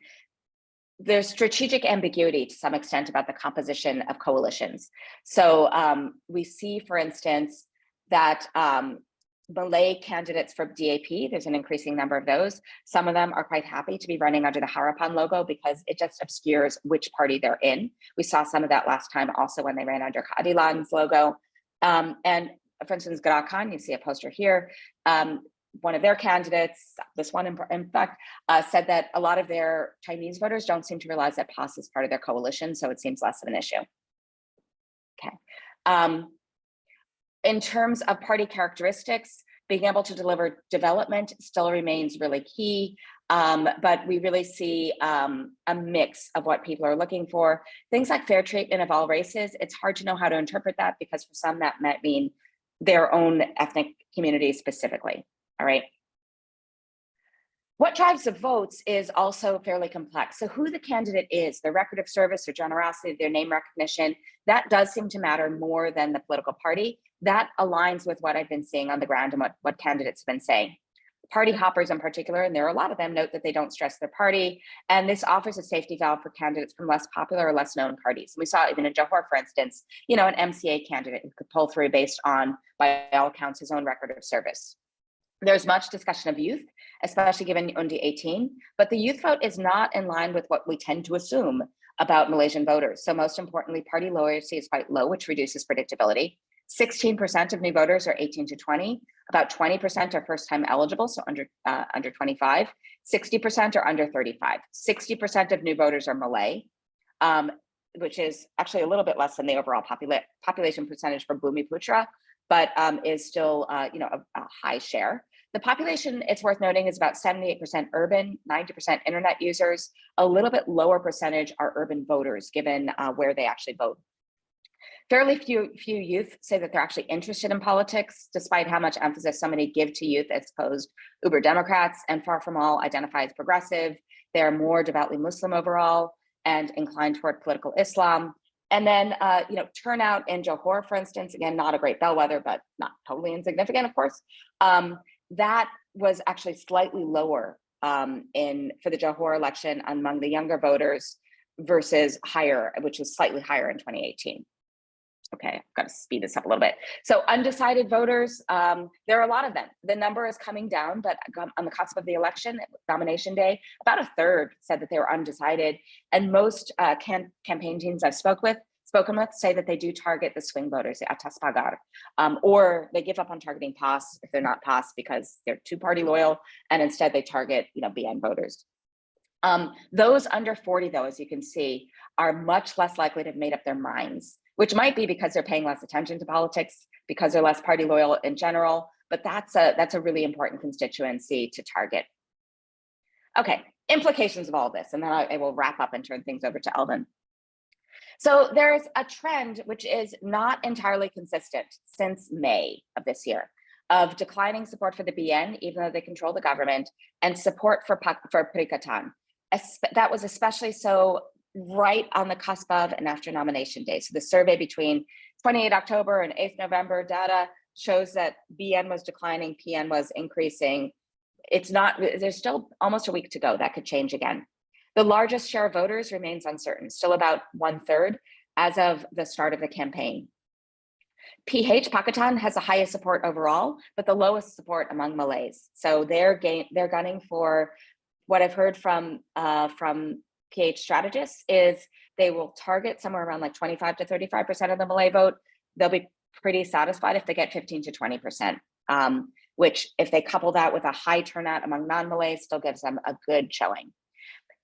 There's strategic ambiguity to some extent about the composition of coalitions. So we see, for instance, that Malay candidates for DAP, there's an increasing number of those. Some of them are quite happy to be running under the Harapan logo because it just obscures which party they're in. We saw some of that last time also when they ran under Keadilan's logo. And for instance, Gerakan, you see a poster here. One of their candidates, this one in fact, said that a lot of their Chinese voters don't seem to realize that PAS is part of their coalition, so it seems less of an issue. Okay. In terms of party characteristics, being able to deliver development still remains really key, but we really see a mix of what people are looking for. Things like fair treatment of all races, it's hard to know how to interpret that because for some that might mean their own ethnic community specifically, all right? What drives the votes is also fairly complex. So who the candidate is, their record of service, their generosity, their name recognition, that does seem to matter more than the political party. That aligns with what I've been seeing on the ground and what candidates have been saying. Party hoppers in particular, and there are a lot of them, note that they don't stress their party. And this offers a safety valve for candidates from less popular or less known parties. We saw even in Johor, for instance, an MCA candidate who could pull through based on, by all accounts, his own record of service. There's much discussion of youth, especially given Undi 18, but the youth vote is not in line with what we tend to assume about Malaysian voters. So most importantly, party loyalty is quite low, which reduces predictability. 16% of new voters are 18 to 20. About 20% are first-time eligible, so under 25. 60% are under 35. 60% of new voters are Malay, which is actually a little bit less than the overall population percentage for Bumiputra, but is still a high share. The population, it's worth noting, is about 78% urban, 90% internet users. A little bit lower percentage are urban voters, given where they actually vote. Fairly few youth say that they're actually interested in politics, despite how much emphasis so many give to youth as supposed uber Democrats, and far from all identify as progressive. They're more devoutly Muslim overall and inclined toward political Islam. And then, turnout in Johor, for instance, again, not a great bellwether, but not totally insignificant, of course. That was actually slightly lower for the Johor election among the younger voters versus higher, which was slightly higher in 2018. Okay, I've got to speed this up a little bit. So undecided voters, there are a lot of them. The number is coming down, but on the cusp of the election, nomination day, about a third said that they were undecided. And most campaign teams I've spoken with say that they do target the swing voters, the atas pagar, or they give up on targeting PAS if they're not PAS because they're too party loyal, and instead they target, BN voters. Those under 40, though, as you can see, are much less likely to have made up their minds, which might be because they're paying less attention to politics, because they're less party loyal in general, but that's a really important constituency to target. Okay, implications of all this, and then I will wrap up and turn things over to Elvin. So there's a trend which is not entirely consistent since May of this year, of declining support for the BN, even though they control the government, and support for Perikatan. That was especially so right on the cusp of and after nomination day. So the survey between 28 October and 8th November data shows that BN was declining, PN was increasing. There's still almost a week to go. That could change again. The largest share of voters remains uncertain, still about 1/3 as of the start of the campaign. Pakistan has the highest support overall, but the lowest support among Malays. So they're gunning for, what I've heard from PH strategists is they will target somewhere around like 25 to 35% of the Malay vote. They'll be pretty satisfied if they get 15 to 20%, which if they couple that with a high turnout among non-Malays, still gives them a good showing.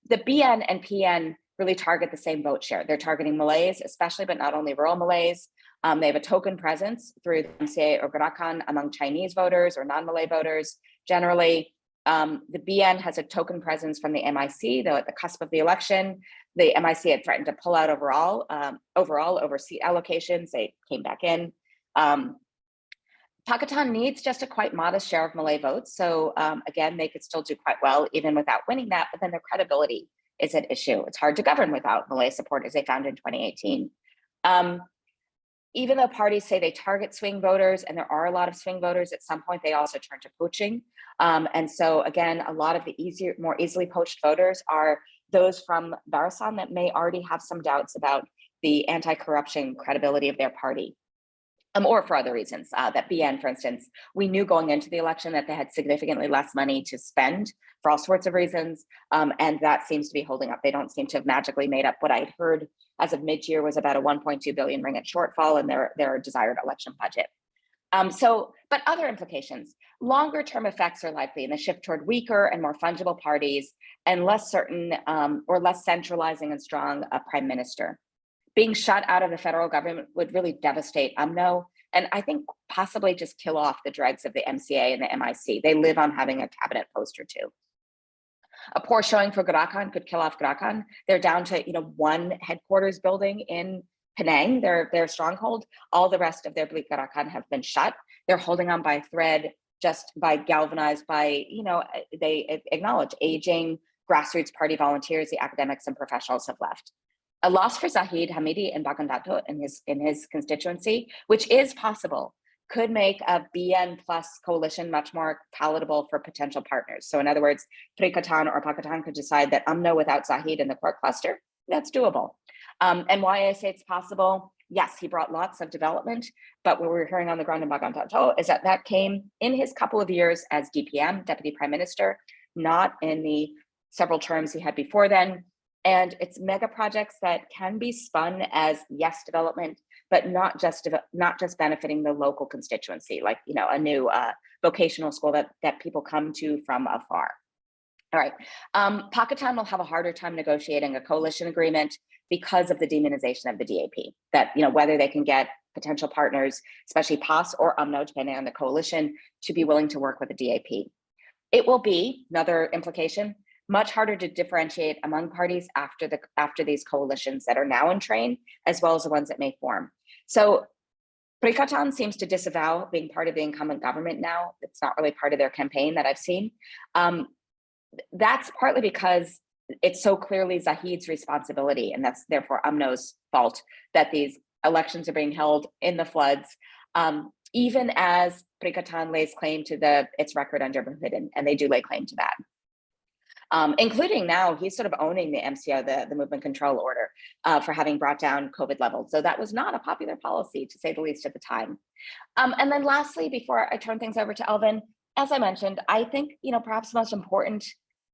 The BN and PN really target the same vote share. They're targeting Malays, especially, but not only rural Malays. They have a token presence through the MCA or Gerakan among Chinese voters or non-Malay voters. Generally, the BN has a token presence from the MIC, though at the cusp of the election, the MIC had threatened to pull out overall over seat allocations. They came back in. Pakistan needs just a quite modest share of Malay votes. So again, they could still do quite well even without winning that, but then their credibility is at issue. It's hard to govern without Malay support, as they found in 2018. Even though parties say they target swing voters, and there are a lot of swing voters, at some point they also turn to poaching. And so again, a lot of the more easily poached voters are those from Barisan that may already have some doubts about the anti-corruption credibility of their party. Or for other reasons, that BN, for instance, we knew going into the election that they had significantly less money to spend for all sorts of reasons, and that seems to be holding up. They don't seem to have magically made up what I had heard as of mid-year was about a 1.2 billion ringgit shortfall in their desired election budget. But other implications, longer term effects are likely in the shift toward weaker and more fungible parties and less certain or less centralizing and strong prime minister. Being shut out of the federal government would really devastate UMNO, and I think possibly just kill off the dregs of the MCA and the MIC. They live on having a cabinet post or two. A poor showing for Gerakan could kill off Gerakan. They're down to one headquarters building in Penang, their stronghold. All the rest of their Balik Gerakan have been shut. They're holding on by a thread, just galvanized by, they acknowledge aging grassroots party volunteers, the academics and professionals have left. A loss for Zahid Hamidi in Bagan Dato in his constituency, which is possible, could make a BN plus coalition much more palatable for potential partners. So in other words, Perikatan or Pakistan could decide that UMNO without Zahid in the core cluster, that's doable. And why I say it's possible, yes, he brought lots of development, but what we're hearing on the ground in Bagan Dato is that came in his couple of years as DPM, Deputy Prime Minister, not in the several terms he had before then. And it's mega projects that can be spun as yes development, but not just benefiting the local constituency, like a new vocational school that people come to from afar. All right, Pakistan will have a harder time negotiating a coalition agreement because of the demonization of the DAP. That whether they can get potential partners, especially PAS or UMNO, depending on the coalition, to be willing to work with the DAP. It will be another implication. Much harder to differentiate among parties after these coalitions that are now in train, as well as the ones that may form. So Perikatan seems to disavow being part of the incumbent government now. It's not really part of their campaign that I've seen. That's partly because it's so clearly Zahid's responsibility, and that's therefore UMNO's fault that these elections are being held in the floods, even as Perikatan lays claim to its record under Berhudin, and they do lay claim to that. including now he's sort of owning the MCO, the movement control order, for having brought down COVID levels. So that was not a popular policy, to say the least, at the time. And then lastly, before I turn things over to Elvin, as I mentioned, I think, perhaps the most important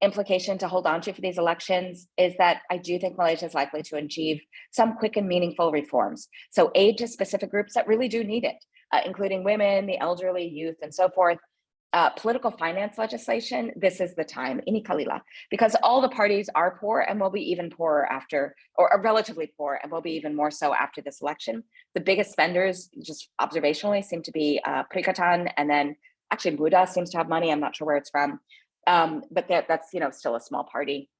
implication to hold on to for these elections is that I do think Malaysia is likely to achieve some quick and meaningful reforms. So aid to specific groups that really do need it, including women, the elderly, youth, and so forth. Political finance legislation, this is the time, ini kalila, because all the parties are poor and will be even poorer after, or are relatively poor and will be even more so after this election. The biggest spenders, just observationally, seem to be Perikatan, and then actually Buddha seems to have money. I'm not sure where it's from, but that's still a small party.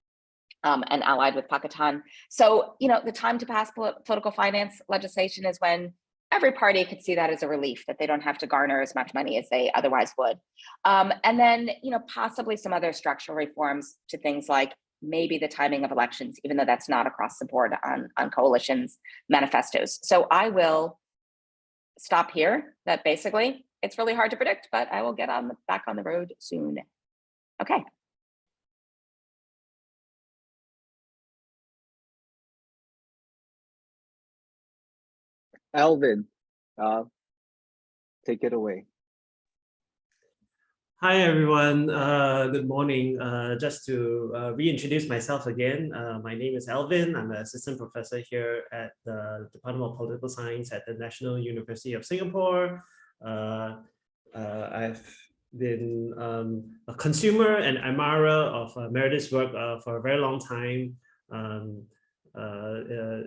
And allied with Pakistan. So, the time to pass political finance legislation is when every party could see that as a relief, that they don't have to garner as much money as they otherwise would. And then, possibly some other structural reforms to things like maybe the timing of elections, even though that's not across the board on coalitions' manifestos. So I will stop here. That basically, it's really hard to predict, but I will get back on the road soon. Okay. Elvin, take it away. Hi, everyone. Good morning. Just to reintroduce myself again, my name is Elvin. I'm an assistant professor here at the Department of Political Science at the National University of Singapore. I've been a consumer and admirer of Meredith's work for a very long time,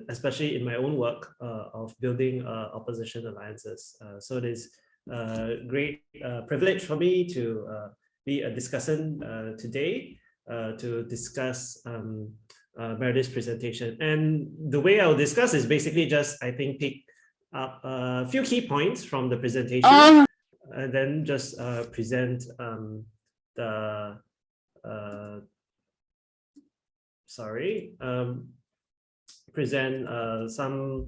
especially in my own work of building opposition alliances. So it is great privilege for me to be a discussant today to discuss Meredith's presentation. And the way I'll discuss is basically just, I think, pick up a few key points from the presentation and then just present present some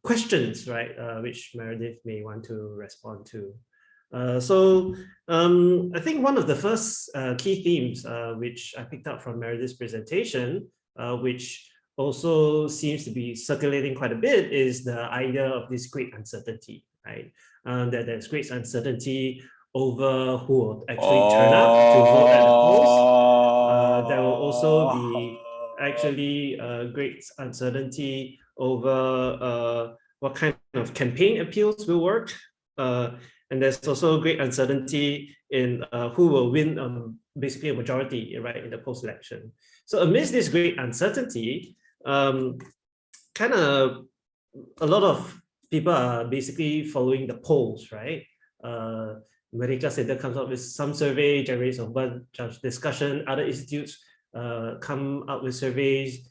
questions, right, which Meredith may want to respond to. So I think one of the first key themes which I picked up from Meredith's presentation, which also seems to be circulating quite a bit, is the idea of this great uncertainty, right? That there's great uncertainty over who will actually turn up to vote at the polls. There will also be actually great uncertainty over what kind of campaign appeals will work. And there's also great uncertainty in who will win basically a majority, right, in the post-election. So amidst this great uncertainty, kind of a lot of people are basically following the polls, right? America Center comes up with some survey, generates a bunch of discussion. Other institutes come up with surveys,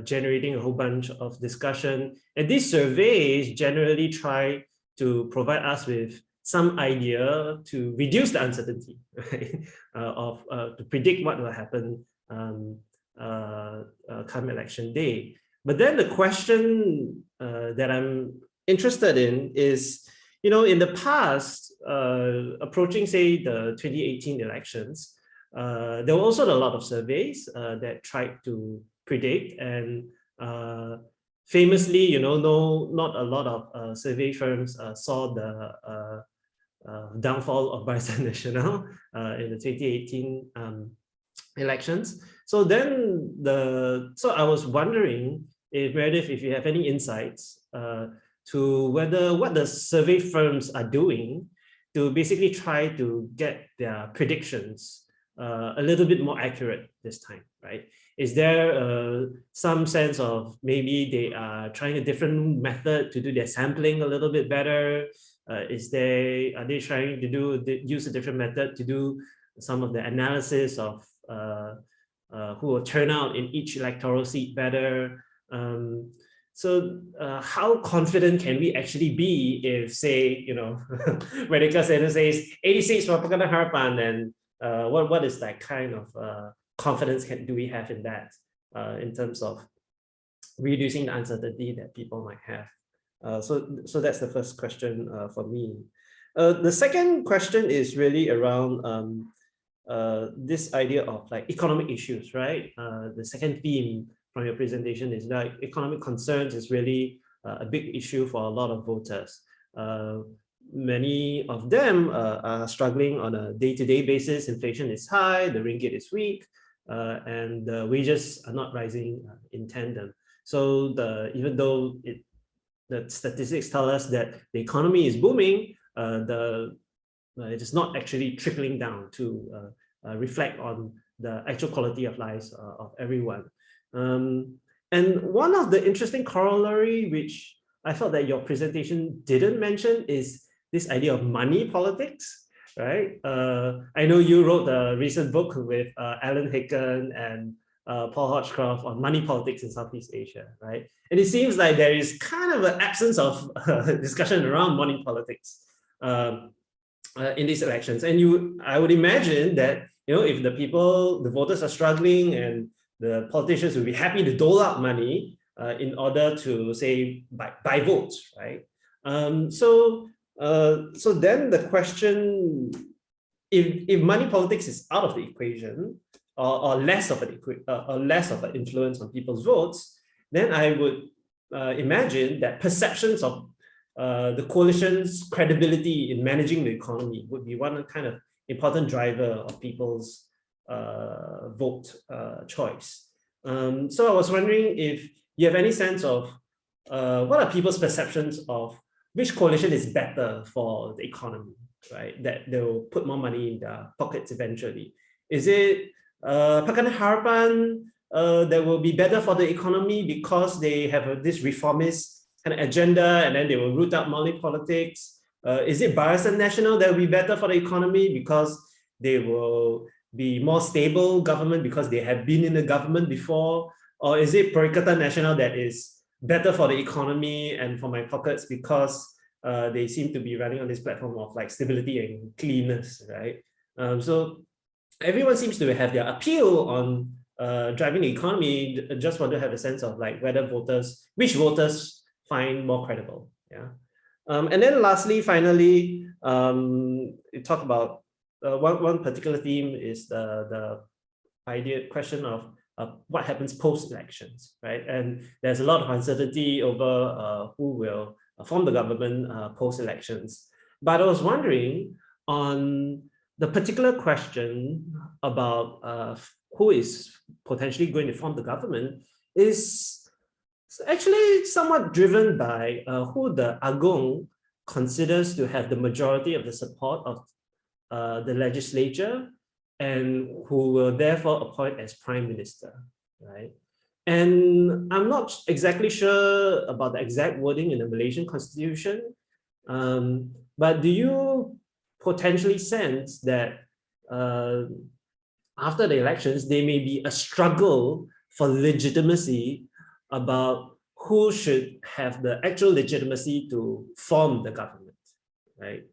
generating a whole bunch of discussion. And these surveys generally try to provide us with some idea to reduce the uncertainty, right? To predict what will happen come election day. But then the question that I'm interested in is, in the past, approaching, say, the 2018 elections, there were also a lot of surveys that tried to predict, and famously, not a lot of survey firms saw the downfall of Barisan Nasional in the 2018 elections. So then so I was wondering if, Meredith, if you have any insights to what the survey firms are doing to basically try to get their predictions a little bit more accurate this time, right? Is there some sense of maybe they are trying a different method to do their sampling a little bit better? Are they trying to use a different method to do some of the analysis of who will turn out in each electoral seat better? So how confident can we actually be if, say, Medical Center says 86 for Pakatan Harapan, and what is that kind of confidence do we have in that in terms of reducing the uncertainty that people might have? So that's the first question for me. The second question is really around this idea of like economic issues, right? The second theme from your presentation is like economic concerns is really a big issue for a lot of voters. Many of them are struggling on a day-to-day basis. Inflation is high, the ringgit is weak, and the wages are not rising in tandem. So even though the statistics tell us that the economy is booming, it is not actually trickling down to reflect on the actual quality of lives of everyone. And one of the interesting corollary, which I felt that your presentation didn't mention, is this idea of money politics, right? I know you wrote a recent book with Alan Hicken and Paul Hodgecroft on money politics in Southeast Asia, right? And it seems like there is kind of an absence of discussion around money politics in these elections. And I would imagine that, if the voters are struggling and the politicians will be happy to dole out money in order to, say, buy votes, right? So then the question, if money politics is out of the equation, or less of an influence on people's votes, then I would imagine that perceptions of the coalition's credibility in managing the economy would be one kind of important driver of people's vote choice. So I was wondering if you have any sense of what are people's perceptions of which coalition is better for the economy, right? That they'll put more money in their pockets eventually. Is it Pakatan Harapan that will be better for the economy because they have this reformist kind of agenda and then they will root out money politics? Is it Barisan Nasional that will be better for the economy because they will be more stable government because they have been in the government before? Or is it Perikatan Nasional that is better for the economy and for my pockets because they seem to be running on this platform of like stability and cleanness, right? So everyone seems to have their appeal on driving the economy. Just want to have a sense of like which voters find more credible. Yeah. And then lastly, finally, you talk about one particular theme is the question of what happens post-elections, right? And there's a lot of uncertainty over who will form the government post-elections. But I was wondering on the particular question about who is potentially going to form the government is actually somewhat driven by who the Agong considers to have the majority of the support of the legislature and who will therefore appoint as prime minister, right? And I'm not exactly sure about the exact wording in the Malaysian constitution, but do you potentially sense that after the elections, there may be a struggle for legitimacy about who should have the actual legitimacy to form the government, right?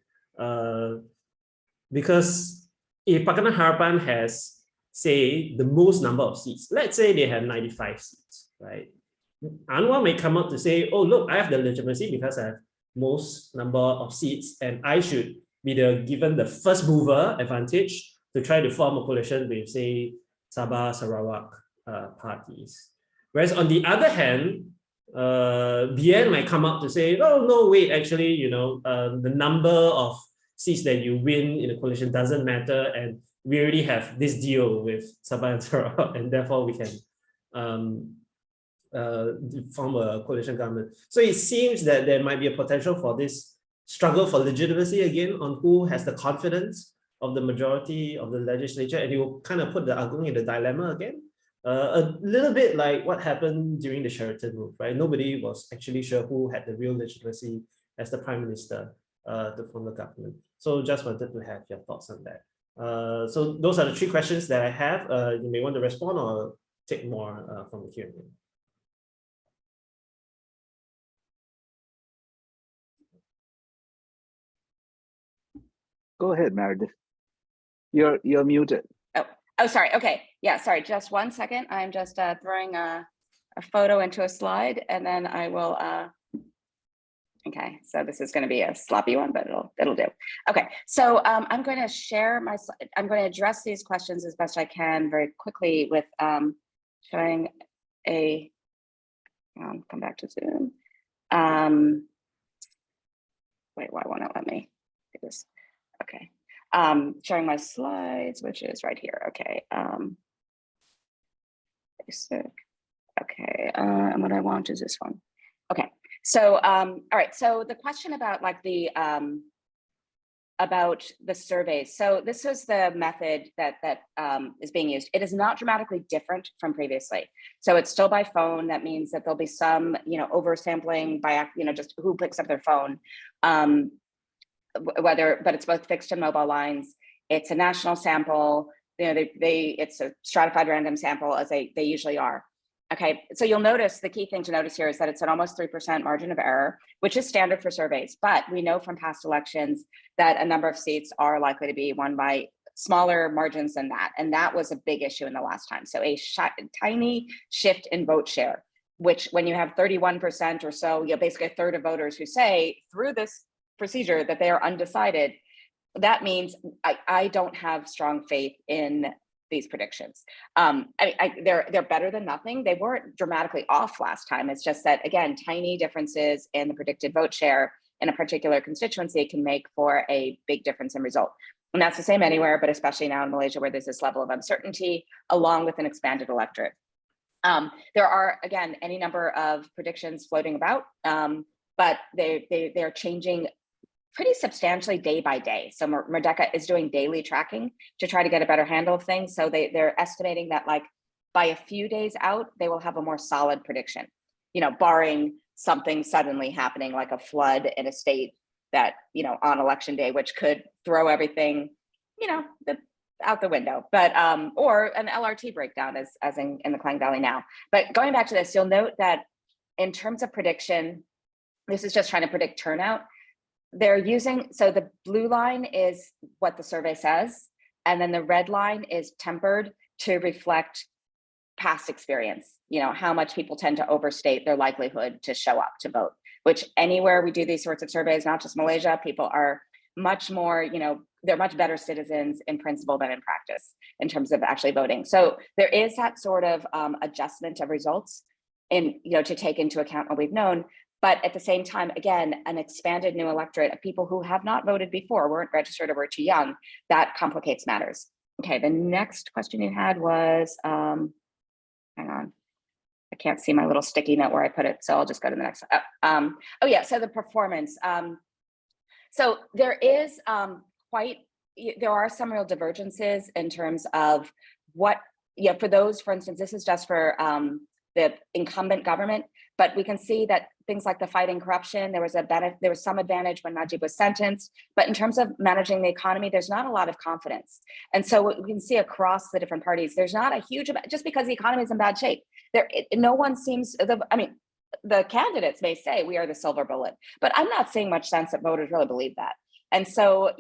Because if Pakatan Harapan has, say, the most number of seats, let's say they have 95 seats, right? Anwar may come up to say, oh, look, I have the legitimacy because I have most number of seats and I should be given the first mover advantage to try to form a coalition with, say, Sabah, Sarawak parties. Whereas on the other hand, BN might come up to say, oh, no, wait, actually, the number of seats that you win in a coalition doesn't matter. And we already have this deal with Sabah and Sarawak, and therefore we can form a coalition government. So it seems that there might be a potential for this struggle for legitimacy again on who has the confidence of the majority of the legislature, and you will kind of put the Agong in the dilemma again. A little bit like what happened during the Sheraton move, right? Nobody was actually sure who had the real legitimacy as the prime minister to form the government. So just wanted to have your thoughts on that. So those are the three questions that I have. You may want to respond or take more from the Q&A. Go ahead, Meredith. You're muted. Oh, sorry. Okay. Yeah, sorry. Just 1 second. I'm just throwing a photo into a slide, and then I will Okay, so this is going to be a sloppy one, but it'll do. Okay, so I'm going to I'm going to address these questions as best I can very quickly with showing a. Come back to Zoom. Wait, why won't it let me do this? Okay, showing my slides, which is right here. Okay, basic. Okay, and what I want is this one. Okay. So, all right. So the question about like about the surveys. So this is the method that is being used. It is not dramatically different from previously. So it's still by phone. That means that there'll be some, oversampling by, just who picks up their phone. But it's both fixed and mobile lines. It's a national sample. It's a stratified random sample as they usually are. Okay, so you'll notice the key thing to notice here is that it's an almost 3% margin of error, which is standard for surveys. But we know from past elections that a number of seats are likely to be won by smaller margins than that. And that was a big issue in the last time. So a tiny shift in vote share, which when you have 31% or so, basically a third of voters who say through this procedure that they are undecided, that means I don't have strong faith in these predictions. They're better than nothing. They weren't dramatically off last time. It's just that, again, tiny differences in the predicted vote share in a particular constituency can make for a big difference in result. And that's the same anywhere, but especially now in Malaysia, where there's this level of uncertainty, along with an expanded electorate. There are, again, any number of predictions floating about, but they're changing pretty substantially day by day. So Merdeka is doing daily tracking to try to get a better handle of things. So they're estimating that like by a few days out, they will have a more solid prediction, barring something suddenly happening like a flood in a state that, on election day, which could throw everything, out the window, but, or an LRT breakdown as in the Klang Valley now. But going back to this, you'll note that in terms of prediction, this is just trying to predict turnout. They're using, so the blue line is what the survey says, and then the red line is tempered to reflect past experience, how much people tend to overstate their likelihood to show up to vote, which anywhere we do these sorts of surveys, not just Malaysia, people are much more, they're much better citizens in principle than in practice in terms of actually voting. So there is that sort of adjustment of results to take into account what we've known. But at the same time, again, an expanded new electorate of people who have not voted before, weren't registered, or were too young, that complicates matters. Okay, the next question you had was, hang on, I can't see my little sticky note where I put it, so I'll just go to the next one. Oh yeah, so the performance. So there is there are some real divergences in terms of what, for those, for instance, this is just for the incumbent government, but we can see that things like the fighting corruption, there was some advantage when Najib was sentenced, but in terms of managing the economy, there's not a lot of confidence. And so what we can see across the different parties, there's not a huge amount, just because the economy is in bad shape. No one seems, the candidates may say we are the silver bullet, but I'm not seeing much sense that voters really believe that. And so,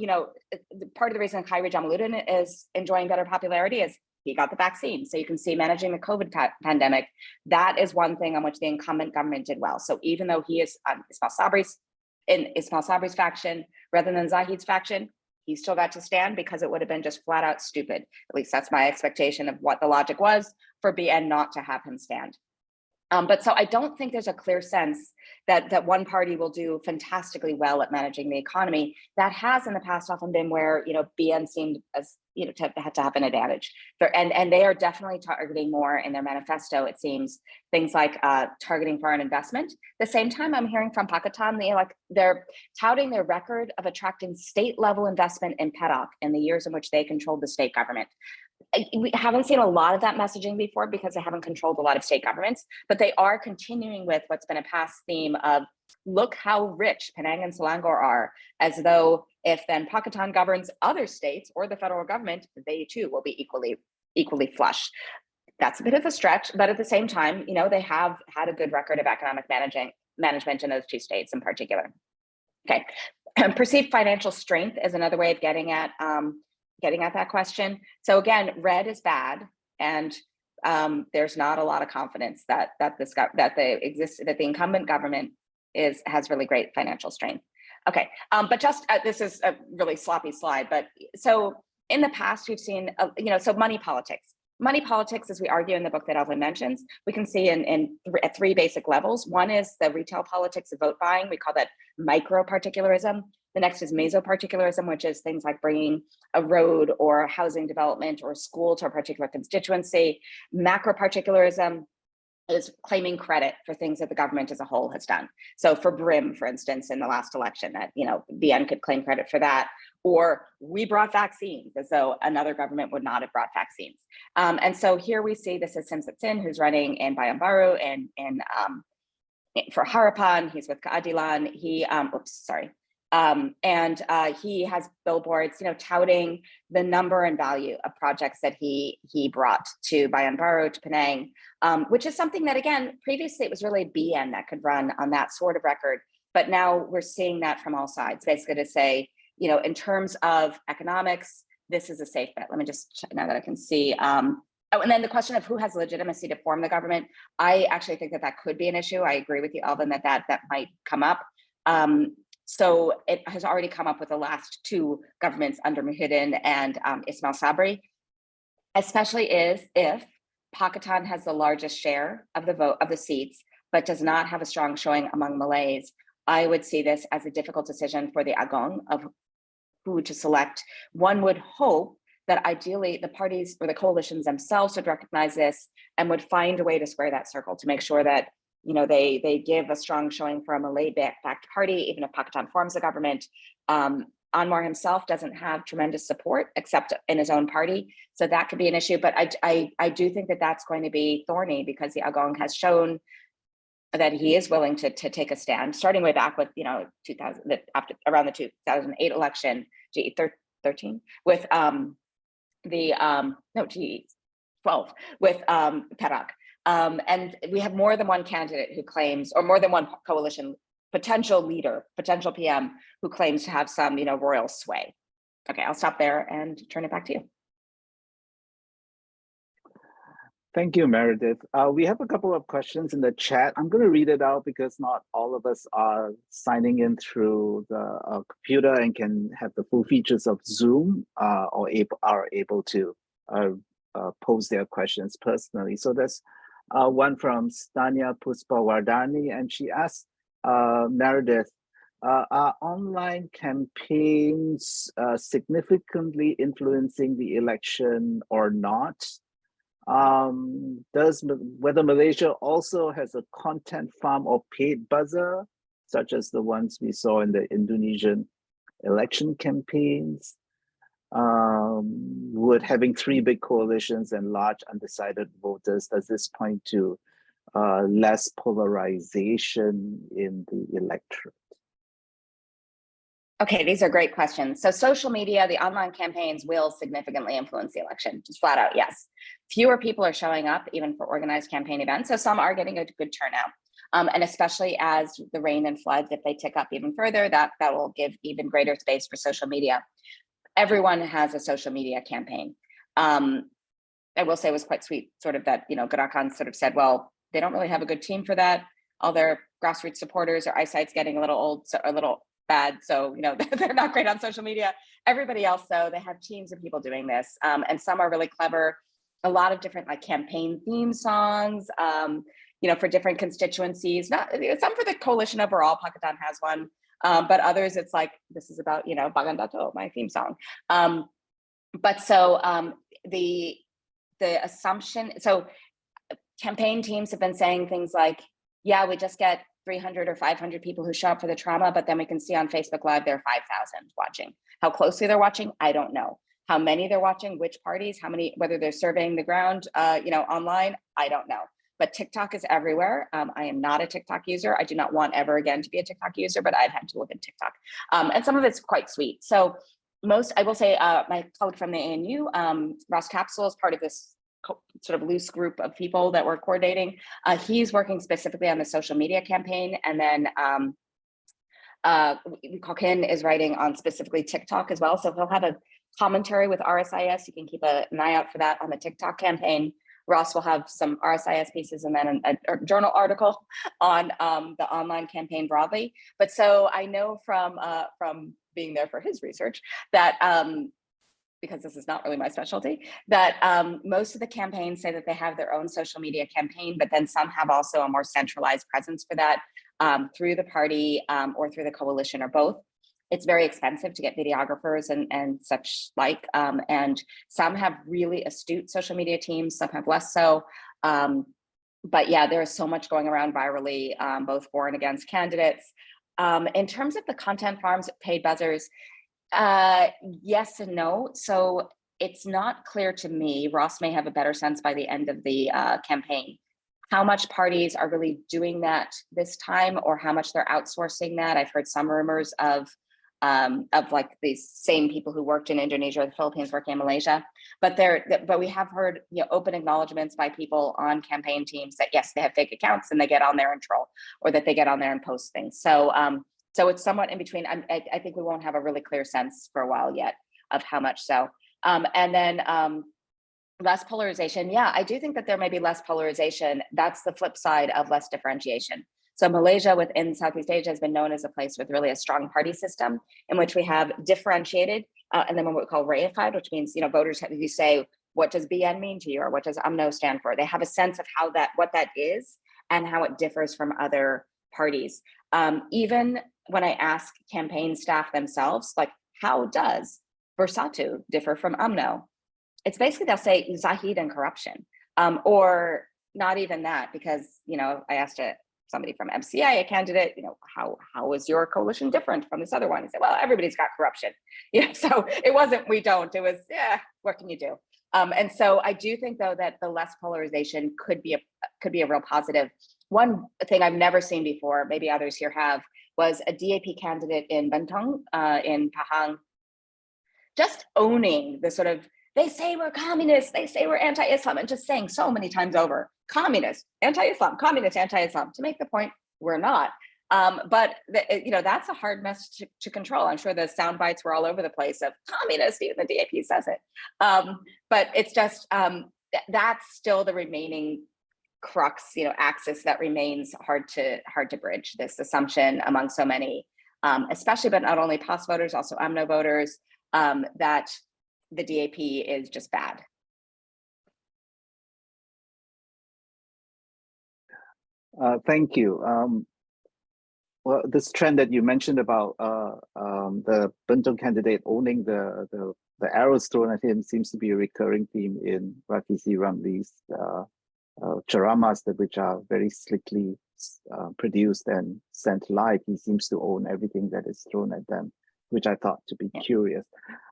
part of the reason Khairi Jamaluddin is enjoying better popularity is he got the vaccine. So you can see managing the COVID pandemic, that is one thing on which the incumbent government did well. So even though he is in Ismail Sabri's faction rather than Zahid's faction, he still got to stand because it would have been just flat out stupid. At least that's my expectation of what the logic was for BN not to have him stand. But so I don't think there's a clear sense that one party will do fantastically well at managing the economy. That has in the past often been where, BN seemed as, to have an advantage. And they are definitely targeting more in their manifesto, it seems, things like targeting foreign investment. At the same time, I'm hearing from Pakatan, they're touting their record of attracting state-level investment in PEDOC in the years in which they controlled the state government. We haven't seen a lot of that messaging before because they haven't controlled a lot of state governments, but they are continuing with what's been a past theme of look how rich Penang and Selangor are, as though if then Pakatan governs other states or the federal government, they too will be equally flush. That's a bit of a stretch, but at the same time, they have had a good record of economic management in those two states in particular. Okay, perceived financial strength is another way of getting at that question. So again, red is bad, and there's not a lot of confidence that the incumbent government has really great financial strength. Okay, but just this is a really sloppy slide, but so in the past we've seen, so money politics. Money politics, as we argue in the book that Elvin mentions, we can see at three basic levels. One is the retail politics of vote buying. We call that micro-particularism. The next is meso-particularism, which is things like bringing a road or housing development or school to a particular constituency. Macro-particularism is claiming credit for things that the government as a whole has done. So for Brim, for instance, in the last election, that BN could claim credit for that, or we brought vaccines, as though another government would not have brought vaccines. And so here we see this is Simsat Sin, who's running in Bayan Baru and for Harapan. He's with Keadilan. He he has billboards, touting the number and value of projects that he brought to Bayan Baru, to Penang, which is something that, again, previously it was really BN that could run on that sort of record. But now we're seeing that from all sides, basically to say, in terms of economics, this is a safe bet. Let me just check now that I can see. And then the question of who has legitimacy to form the government, I actually think that could be an issue. I agree with you, Elvin, that might come up. So it has already come up with the last two governments under Muhyiddin and Ismail Sabri, especially if Pakistan has the largest share of the seats, but does not have a strong showing among Malays. I would see this as a difficult decision for the Agong of who to select. One would hope that ideally the parties or the coalitions themselves would recognize this and would find a way to square that circle to make sure that they give a strong showing for a Malay-backed party, even if Pakistan forms the government. Anwar himself doesn't have tremendous support except in his own party, so that could be an issue. But I do think that that's going to be thorny because the Agong has shown that he is willing to take a stand, starting way back with around the 2008 election, GE13 with GE12 with Perak. And we have more than one candidate who claims, or more than one coalition potential leader, potential PM, who claims to have some, royal sway. Okay, I'll stop there and turn it back to you. Thank you, Meredith. We have a couple of questions in the chat. I'm going to read it out because not all of us are signing in through the computer and can have the full features of Zoom or are able to pose their questions personally. So there's one from Stania Puspawardani, and she asked Meredith, are online campaigns significantly influencing the election or not? Whether Malaysia also has a content farm or paid buzzer, such as the ones we saw in the Indonesian election campaigns? Would having three big coalitions and large undecided voters, does this point to less polarization in the electorate? Okay, these are great questions. So social media, the online campaigns will significantly influence the election, just flat out, yes. Fewer people are showing up even for organized campaign events, so some are getting a good turnout. And especially as the rain and floods, if they tick up even further, that will give even greater space for social media. Everyone has a social media campaign. I will say it was quite sweet, sort of that, Gerakan sort of said, well, they don't really have a good team for that. All their grassroots supporters, their eyesight's getting a little old, so a little bad. So, they're not great on social media. Everybody else, though, they have teams of people doing this. And some are really clever. A lot of different campaign theme songs, for different constituencies, some for the coalition overall, Pakistan has one. But others, it's like, this is about, Bagan Dato, my theme song. But so the assumption, so campaign teams have been saying things like, yeah, we just get 300 or 500 people who show up for the trauma, but then we can see on Facebook Live, there are 5,000 watching. How closely they're watching, I don't know. How many they're watching, which parties, how many, whether they're surveying the ground, online, I don't know. But TikTok is everywhere. I am not a TikTok user. I do not want ever again to be a TikTok user, but I've had to look at TikTok. And some of it's quite sweet. So I will say, my colleague from the ANU, Ross Capsule, is part of this sort of loose group of people that we're coordinating. He's working specifically on the social media campaign. And then Kokin is writing on specifically TikTok as well. So he'll have a commentary with RSIS. You can keep an eye out for that on the TikTok campaign. Ross will have some RSIS pieces and then a journal article on the online campaign broadly. But so I know from being there for his research that because this is not really my specialty, that most of the campaigns say that they have their own social media campaign, but then some have also a more centralized presence for that through the party or through the coalition or both. It's very expensive to get videographers and such like, and some have really astute social media teams, some have less so. But yeah, there is so much going around virally, both for and against candidates. In terms of the content farms, paid buzzers, yes and no. So it's not clear to me, Ross may have a better sense by the end of the campaign, how much parties are really doing that this time or how much they're outsourcing that. I've heard some rumors of like these same people who worked in Indonesia or the Philippines working in Malaysia, but we have heard open acknowledgements by people on campaign teams that yes, they have fake accounts and they get on there and troll, or that they get on there and post things. So so it's somewhat in between. I think we won't have a really clear sense for a while yet of how much so. And then less polarization. Yeah, I do think that there may be less polarization. That's the flip side of less differentiation. So Malaysia within Southeast Asia has been known as a place with really a strong party system in which we have differentiated and then what we call reified, which means, voters have, you say, what does BN mean to you or what does UMNO stand for? They have a sense of what that is and how it differs from other parties. Even when I ask campaign staff themselves, like, how does Bersatu differ from UMNO? It's basically they'll say Zahid and corruption, or not even that, because I asked somebody from MCA, a candidate, how is your coalition different from this other one? He said, well, everybody's got corruption. So it wasn't we don't. It was what can you do? And so I do think though that the less polarization could be a real positive. One thing I've never seen before, maybe others here have, was a DAP candidate in Bentong, in Pahang, just owning the sort of, they say we're communists, they say we're anti-Islam, and just saying so many times over, communist, anti-Islam, communist, anti-Islam, to make the point we're not. But that's a hard mess to control. I'm sure the sound bites were all over the place of communist, even the DAP says it. But it's just, that's still the remaining crux, axis that remains hard to bridge, this assumption among so many, especially, but not only PAS voters, also UMNO voters, that the DAP is just bad. Thank you. Well, this trend that you mentioned about the Bentong candidate owning the arrows thrown at him seems to be a recurring theme in Rakisi Ramli's charamas, which are very slickly produced and sent live. He seems to own everything that is thrown at them, which I thought to be curious.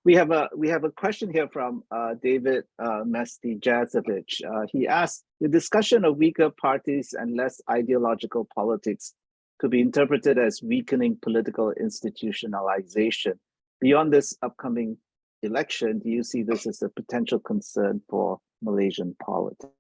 We have a question here from David Mestijazovic. He asked, the discussion of weaker parties and less ideological politics could be interpreted as weakening political institutionalization. Beyond this upcoming election, do you see this as a potential concern for Malaysian politics?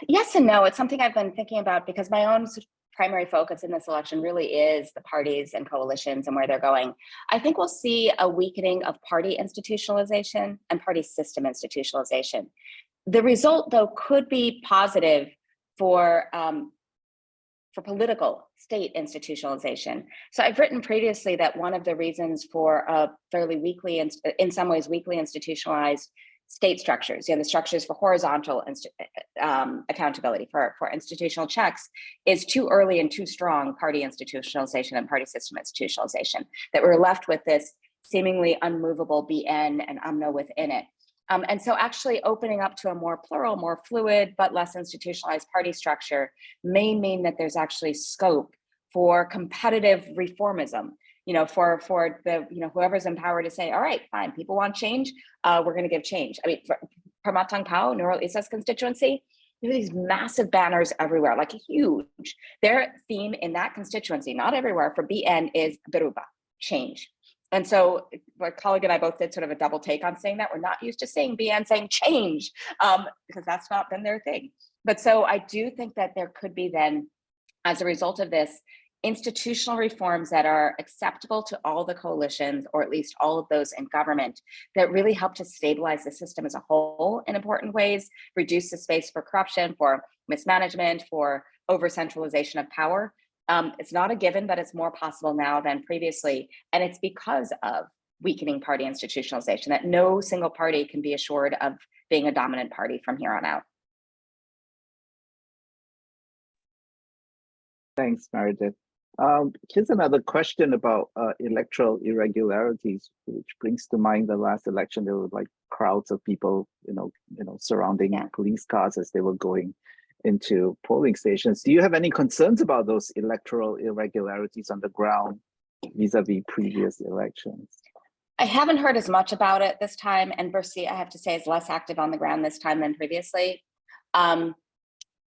Yes and no. It's something I've been thinking about because my own primary focus in this election really is the parties and coalitions and where they're going. I think we'll see a weakening of party institutionalization and party system institutionalization. The result, though, could be positive for political state institutionalization. So I've written previously that one of the reasons for a fairly weakly, in some ways, weakly institutionalized state structures, the structures for horizontal accountability, for institutional checks, is too early and too strong party institutionalization and party system institutionalization, that we're left with this seemingly unmovable BN and UMNO within it. And so actually opening up to a more plural, more fluid, but less institutionalized party structure may mean that there's actually scope for competitive reformism, for the, whoever's in power to say, all right, fine, people want change, we're going to give change. I mean, for Pematang Pao, Nurul Issa's constituency, there are these massive banners everywhere, like huge. Their theme in that constituency, not everywhere, for BN is berubah, change. And so my colleague and I both did sort of a double take on saying that. We're not used to saying BN saying change, because that's not been their thing. But so I do think that there could be then, as a result of this, institutional reforms that are acceptable to all the coalitions, or at least all of those in government, that really help to stabilize the system as a whole in important ways, reduce the space for corruption, for mismanagement, for over-centralization of power. It's not a given, but it's more possible now than previously. And it's because of weakening party institutionalization that no single party can be assured of being a dominant party from here on out. Thanks, Meredith. Here's another question about electoral irregularities, which brings to mind the last election. There were like crowds of people, surrounding police cars as they were going into polling stations. Do you have any concerns about those electoral irregularities on the ground vis-a-vis previous elections? I haven't heard as much about it this time, and Bercy, I have to say, is less active on the ground this time than previously.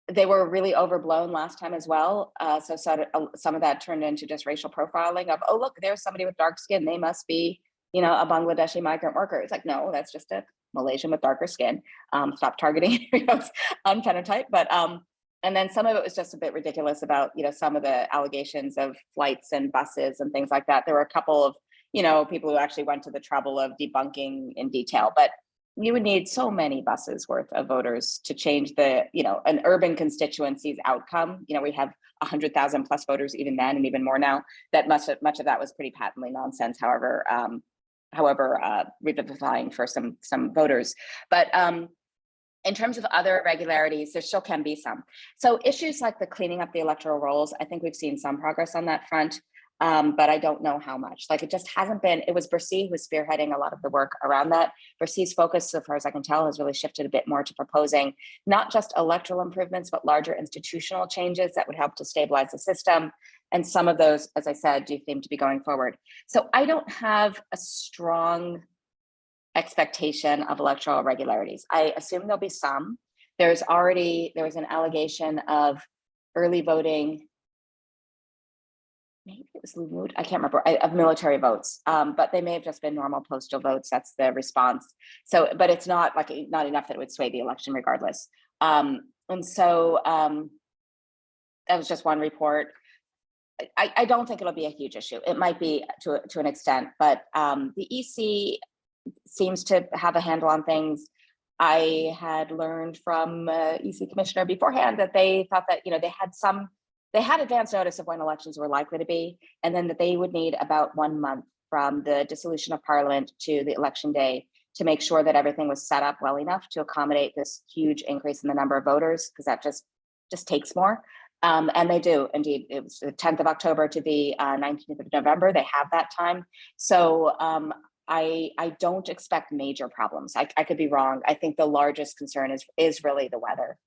They were really overblown last time as well. So some of that turned into just racial profiling of, oh, look, there's somebody with dark skin. They must be, a Bangladeshi migrant worker. It's like, no, that's just a Malaysian with darker skin. Stop targeting on phenotype. But and then some of it was just a bit ridiculous about, some of the allegations of flights and buses and things like that. There were a couple of, people who actually went to the trouble of debunking in detail, but you would need so many buses worth of voters to change the, an urban constituency's outcome. We have 100,000 plus voters even then, and even more now. That much of that was pretty patently nonsense. However, revivifying for some voters. But in terms of other irregularities, there still can be some. So issues like the cleaning up the electoral rolls, I think we've seen some progress on that front. But I don't know how much. Like, it just hasn't been. It was Bercy who was spearheading a lot of the work around that. Bercy's focus, so far as I can tell, has really shifted a bit more to proposing not just electoral improvements, but larger institutional changes that would help to stabilize the system. And some of those, as I said, do seem to be going forward. So I don't have a strong expectation of electoral irregularities. I assume there'll be some. There was an allegation of early voting. Maybe it was Lumud, I can't remember, of military votes, but they may have just been normal postal votes. That's the response. So, but it's not enough that it would sway the election regardless. And so that was just one report. I don't think it'll be a huge issue. It might be to an extent, but the EC seems to have a handle on things. I had learned from EC commissioner beforehand that they thought that, they had advance notice of when elections were likely to be, and then that they would need about 1 month from the dissolution of parliament to the election day to make sure that everything was set up well enough to accommodate this huge increase in the number of voters, because that just takes more. And they do indeed. It was the 10th of October to the 19th of November. They have that time. So I don't expect major problems. I could be wrong. I think the largest concern is really the weather.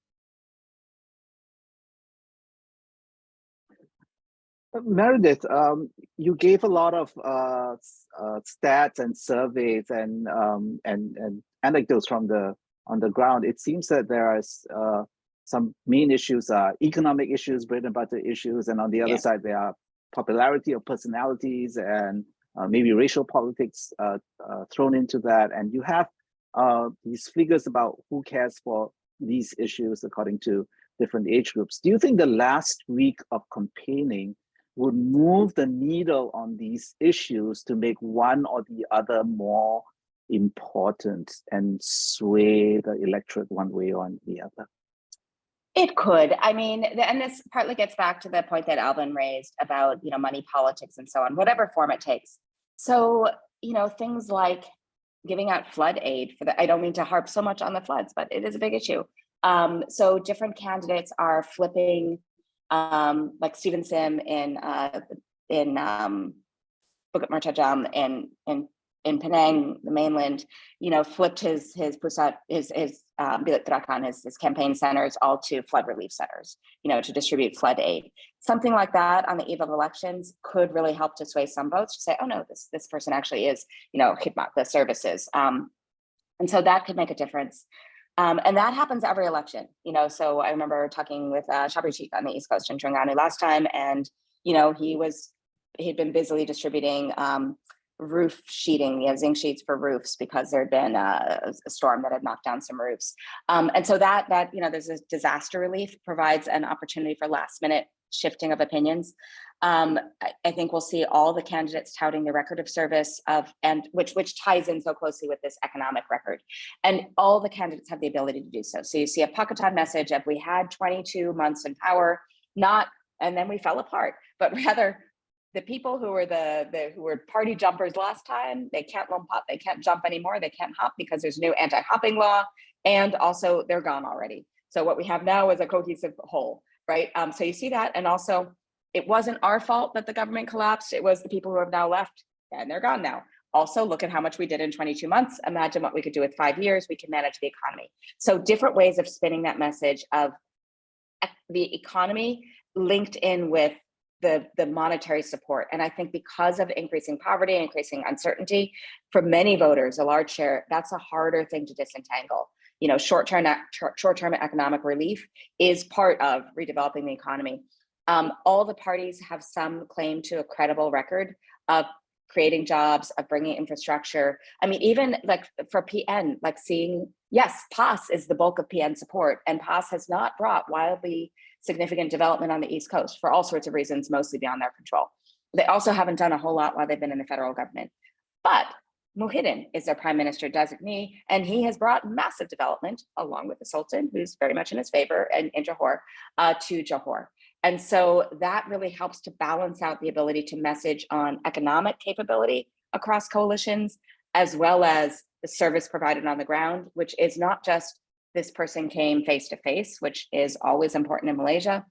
Meredith, you gave a lot of stats and surveys and anecdotes on the ground. It seems that there are some main issues, economic issues, bread and butter issues, and on the other side there are popularity of personalities and maybe racial politics thrown into that. And you have these figures about who cares for these issues according to different age groups. Do you think the last week of campaigning would move the needle on these issues to make one or the other more important and sway the electorate one way or the other? It could. I mean, and this partly gets back to the point that Elvin raised about, money politics and so on, whatever form it takes. So, things like giving out flood aid I don't mean to harp so much on the floods, but it is a big issue. So different candidates are flipping, like Stephen Sim in Bukit Mertajam in Penang, the mainland, flipped his Bilik Gerakan, his campaign centers, all to flood relief centers, to distribute flood aid. Something like that on the eve of elections could really help to sway some votes to say, oh no, this person actually is, khidmat, the services. And so that could make a difference. And that happens every election, so I remember talking with Shabri Sheikh on the East Coast in Terengganu last time, and, he'd been busily distributing roof sheeting, zinc sheets for roofs, because there had been a storm that had knocked down some roofs. And so that there's a disaster relief provides an opportunity for last minute shifting of opinions. I think we'll see all the candidates touting the record of service which ties in so closely with this economic record. And all the candidates have the ability to do so. So you see a Pakatan message of we had 22 months in power, and then we fell apart, but rather the people who were who were party jumpers last time, they can't they can't jump anymore, they can't hop because there's no anti-hopping law, and also they're gone already. So what we have now is a cohesive whole, right? So you see that, and also it wasn't our fault that the government collapsed. It was the people who have now left, and they're gone now. Also, look at how much we did in 22 months. Imagine what we could do with 5 years. We can manage the economy. So different ways of spinning that message of the economy linked in with the monetary support. And I think because of increasing poverty, increasing uncertainty, for many voters, a large share, that's a harder thing to disentangle. You know, short-term economic relief is part of redeveloping the economy. All the parties have some claim to a credible record of creating jobs, of bringing infrastructure. I mean, even like for PN, like seeing, yes, PAS is the bulk of PN support, and PAS has not brought wildly significant development on the East Coast for all sorts of reasons, mostly beyond their control. They also haven't done a whole lot while they've been in the federal government. But Muhyiddin is their prime minister designee, and he has brought massive development, along with the Sultan, who's very much in his favor, and in Johor, to Johor. And so that really helps to balance out the ability to message on economic capability across coalitions, as well as the service provided on the ground, which is not just this person came face to face, which is always important in Malaysia,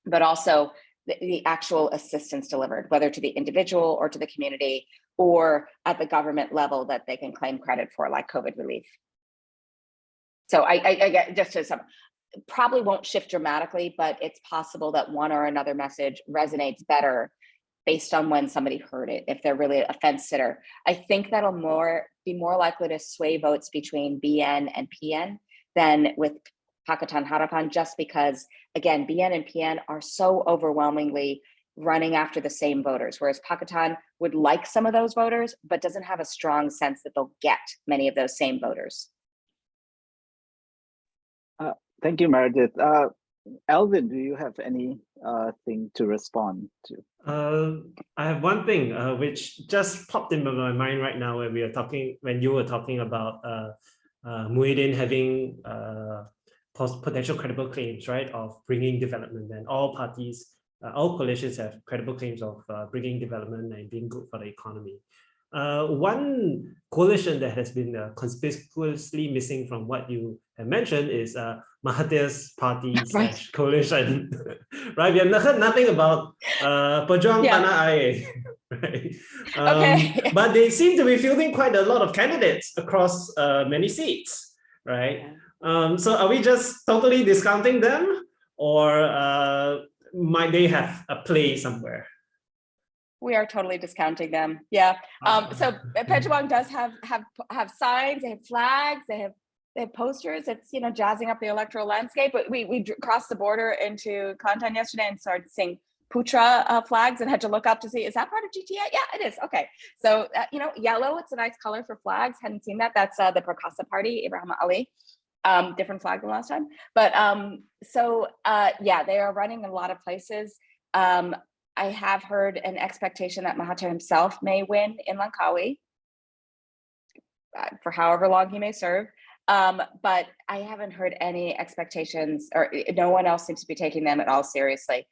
but also the actual assistance delivered, whether to the individual or to the community, or at the government level that they can claim credit for, like COVID relief. So I get just to some, probably won't shift dramatically, but it's possible that one or another message resonates better based on when somebody heard it, if they're really a fence sitter. I think that'll be more likely to sway votes between BN and PN than with Pakatan Harapan, just because, again, BN and PN are so overwhelmingly running after the same voters, whereas Pakatan would like some of those voters, but doesn't have a strong sense that they'll get many of those same voters. Thank you, Meredith. Elvin, do you have any thing to respond to? I have one thing which just popped into my mind right now when you were talking about Muhyiddin having potential credible claims, right, of bringing development, and all parties, all coalitions have credible claims of bringing development and being good for the economy. One coalition that has been conspicuously missing from what you have mentioned is Mahathir's party / coalition, right? We have heard nothing about Pejuang Tanah Air, right? But they seem to be fielding quite a lot of candidates across many seats, right? So are we just totally discounting them, or might they have a play somewhere? We are totally discounting them. Yeah. So Pejuang does have signs, they have flags, they have posters. It's, you know, jazzing up the electoral landscape. But we crossed the border into Kelantan yesterday and started seeing Putra flags and had to look up to see, is that part of GTA? Yeah, it is. Okay. So, you know, yellow, it's a nice color for flags. Hadn't seen that. That's the Perkasa Party, Ibrahim Ali. Different flag than last time. But yeah, they are running in a lot of places. I have heard an expectation that Mahathir himself may win in Langkawi for however long he may serve. But I haven't heard any expectations, or no one else seems to be taking them at all seriously,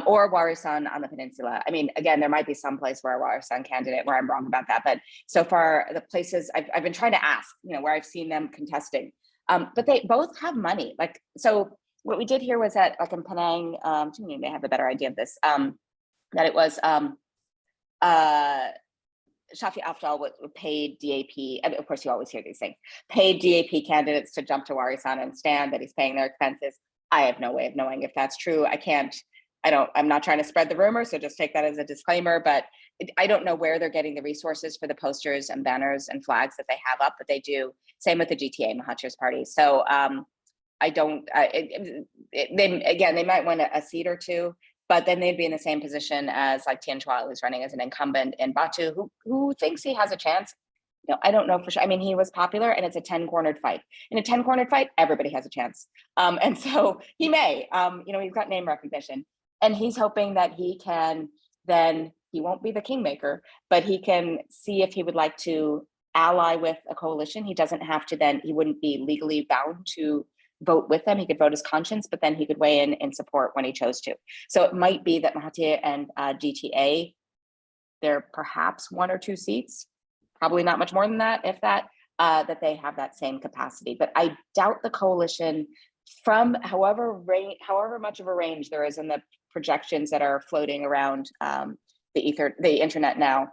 or Warisan on the peninsula. I mean, again, there might be some place where a Warisan candidate, where I'm wrong about that, but so far the places I've been trying to ask, you know, where I've seen them contesting, but they both have money. Like, so what we did here was that, like in Penang, you may have a better idea of this, that it was Shafi Afdal paid DAP, I mean, of course you always hear these things, paid DAP candidates to jump to Warisan and stand, that he's paying their expenses. I have no way of knowing if that's true. I'm not trying to spread the rumor, so just take that as a disclaimer, but I don't know where they're getting the resources for the posters and banners and flags that they have up, but they do. Same with the GTA, Mahathir's party. So I don't, they might win a seat or two, but then they'd be in the same position as like Tien Chua, who's running as an incumbent in Batu, who thinks he has a chance. You know, I don't know for sure. I mean, he was popular, and it's a 10-cornered fight. In a 10-cornered fight, everybody has a chance. And so he may, you know, he's got name recognition. And he's hoping that he can then, he won't be the kingmaker, but he can see if he would like to ally with a coalition. He doesn't have to then, he wouldn't be legally bound to vote with them. He could vote his conscience, but then he could weigh in support when he chose to. So it might be that Mahathir and GTA, there perhaps 1 or 2 seats, probably not much more than that, if that, that they have that same capacity. But I doubt the coalition, from however much of a range there is in the projections that are floating around the internet now,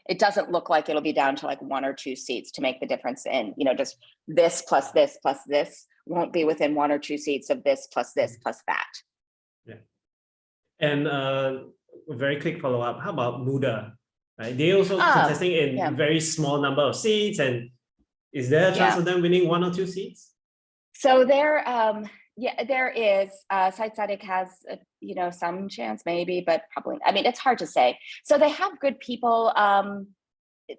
it doesn't look like it'll be down to like 1 or 2 seats to make the difference in, just this plus this plus this won't be within 1 or 2 seats of this plus this plus that. Yeah. And a very quick follow-up, how about Muda? Right? They also contesting in very small number of seats, and is there a chance of them winning 1 or 2 seats? So there, there is. Syed Saddiq has, some chance maybe, but probably. I mean, it's hard to say. So they have good people.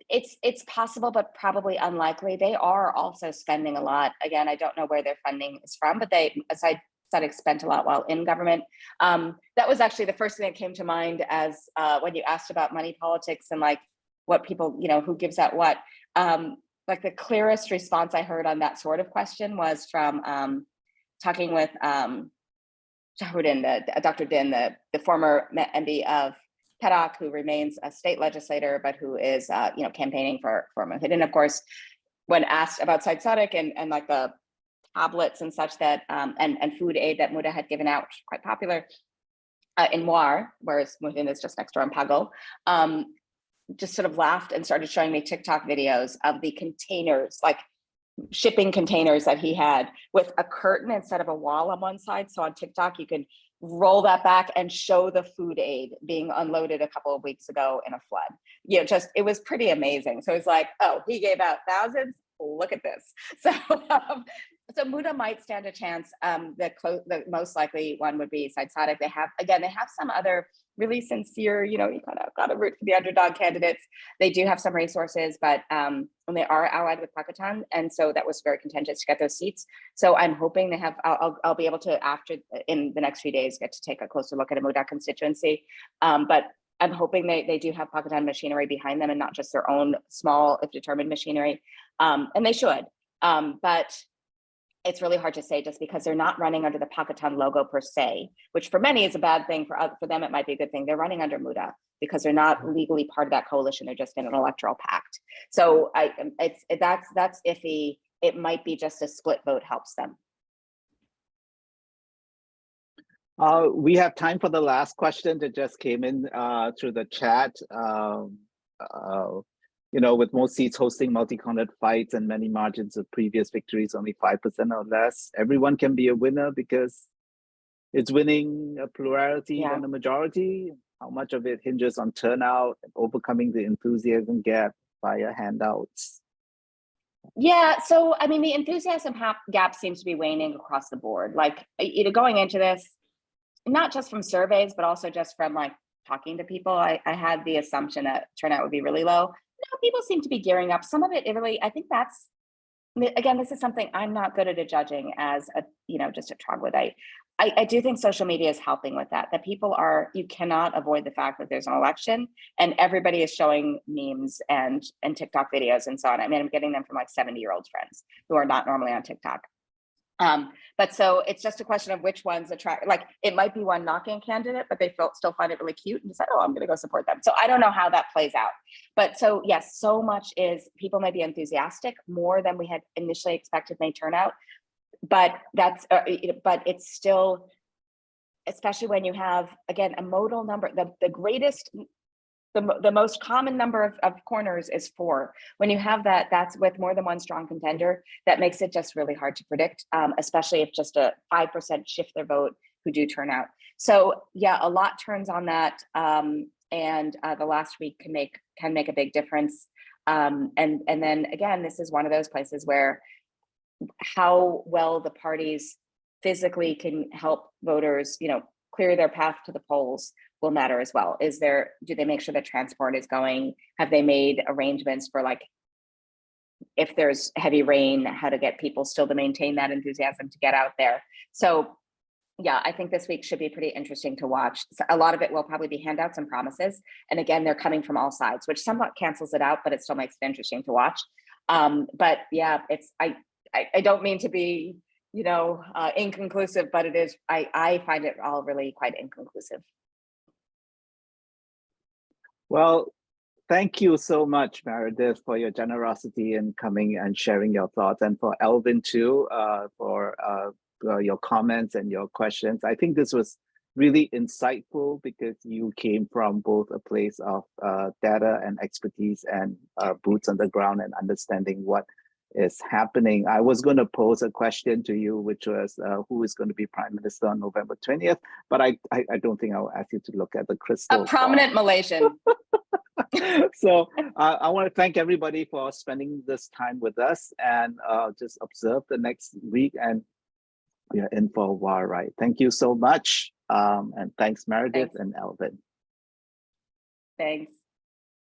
It's possible, but probably unlikely. They are also spending a lot. Again, I don't know where their funding is from, but Syed Saddiq spent a lot while in government. That was actually the first thing that came to mind as when you asked about money politics and like what people, who gives out what. Like the clearest response I heard on that sort of question was from talking with Dr. Din, the former MD of Perak, who remains a state legislator, but who is campaigning for Muhyiddin. Of course, when asked about Syed Saddiq and like the tablets and such that and food aid that Muda had given out, which is quite popular in War, whereas Muhyiddin is just next door in Pagal, just sort of laughed and started showing me TikTok videos of the containers, like shipping containers that he had with a curtain instead of a wall on one side. So on TikTok, you can roll that back and show the food aid being unloaded a couple of weeks ago in a flood. It was pretty amazing. So it's like, oh, he gave out thousands. Look at this. So Muda might stand a chance. The most likely one would be Syed Saddiq. They have some other really sincere, you kind of got to root for the underdog candidates. They do have some resources, but and they are allied with Pakistan, and so that was very contentious to get those seats. So I'm hoping they have. I'll be able to, after in the next few days, get to take a closer look at a Muda constituency. But I'm hoping they do have Pakistan machinery behind them and not just their own small, if determined machinery. And they should. But it's really hard to say just because they're not running under the Pakistan logo per se, which for many is a bad thing. For them, it might be a good thing. They're running under Muda because they're not legally part of that coalition. They're just in an electoral pact. So that's iffy. It might be just a split vote helps them. We have time for the last question that just came in through the chat. With most seats hosting multi-counted fights and many margins of previous victories, only 5% or less, everyone can be a winner because it's winning a plurality and a majority. How much of it hinges on turnout and overcoming the enthusiasm gap via handouts? Yeah, so I mean, the enthusiasm gap seems to be waning across the board. Like, going into this, not just from surveys, but also just from like talking to people, I had the assumption that turnout would be really low. No, people seem to be gearing up. Some of it really, I think that's, again, this is something I'm not good at judging as just a troglodyte. I do think social media is helping with that people are, you cannot avoid the fact that there's an election and everybody is showing memes and TikTok videos and so on. I mean, I'm getting them from like 70-year-old friends who are not normally on TikTok. But so it's just a question of which ones attract, like it might be one knocking candidate, but they still find it really cute and decide, oh, I'm going to go support them. So I don't know how that plays out. But so yes, so much is people may be enthusiastic more than we had initially expected may turn out. But that's, but it's still, especially when you have, again, a modal number, the greatest, the most common number of corners is 4. When you have that, that's with more than one strong contender, that makes it just really hard to predict, especially if just a 5% shift their vote who do turn out. So yeah, a lot turns on that. And the last week can make a big difference. And then again, this is one of those places where how well the parties physically can help voters, clear their path to the polls will matter as well. Do they make sure that transport is going? Have they made arrangements for, like, if there's heavy rain, how to get people still to maintain that enthusiasm to get out there? So yeah, I think this week should be pretty interesting to watch. So a lot of it will probably be handouts and promises. And again, they're coming from all sides, which somewhat cancels it out, but it still makes it interesting to watch. But yeah, I don't mean to be, inconclusive, but it is, I find it all really quite inconclusive. Well, thank you so much, Meredith, for your generosity in coming and sharing your thoughts, and for Elvin too, for your comments and your questions. I think this was really insightful because you came from both a place of data and expertise and boots on the ground and understanding what is happening. I was going to pose a question to you, which was who is going to be Prime Minister on November 20th, but I don't think I'll ask you to look at the crystal A prominent ball. Malaysian. So I want to thank everybody for spending this time with us, and just observe the next week, and we are in for a while, right? Thank you so much. And thanks, Meredith and Elvin. Thanks.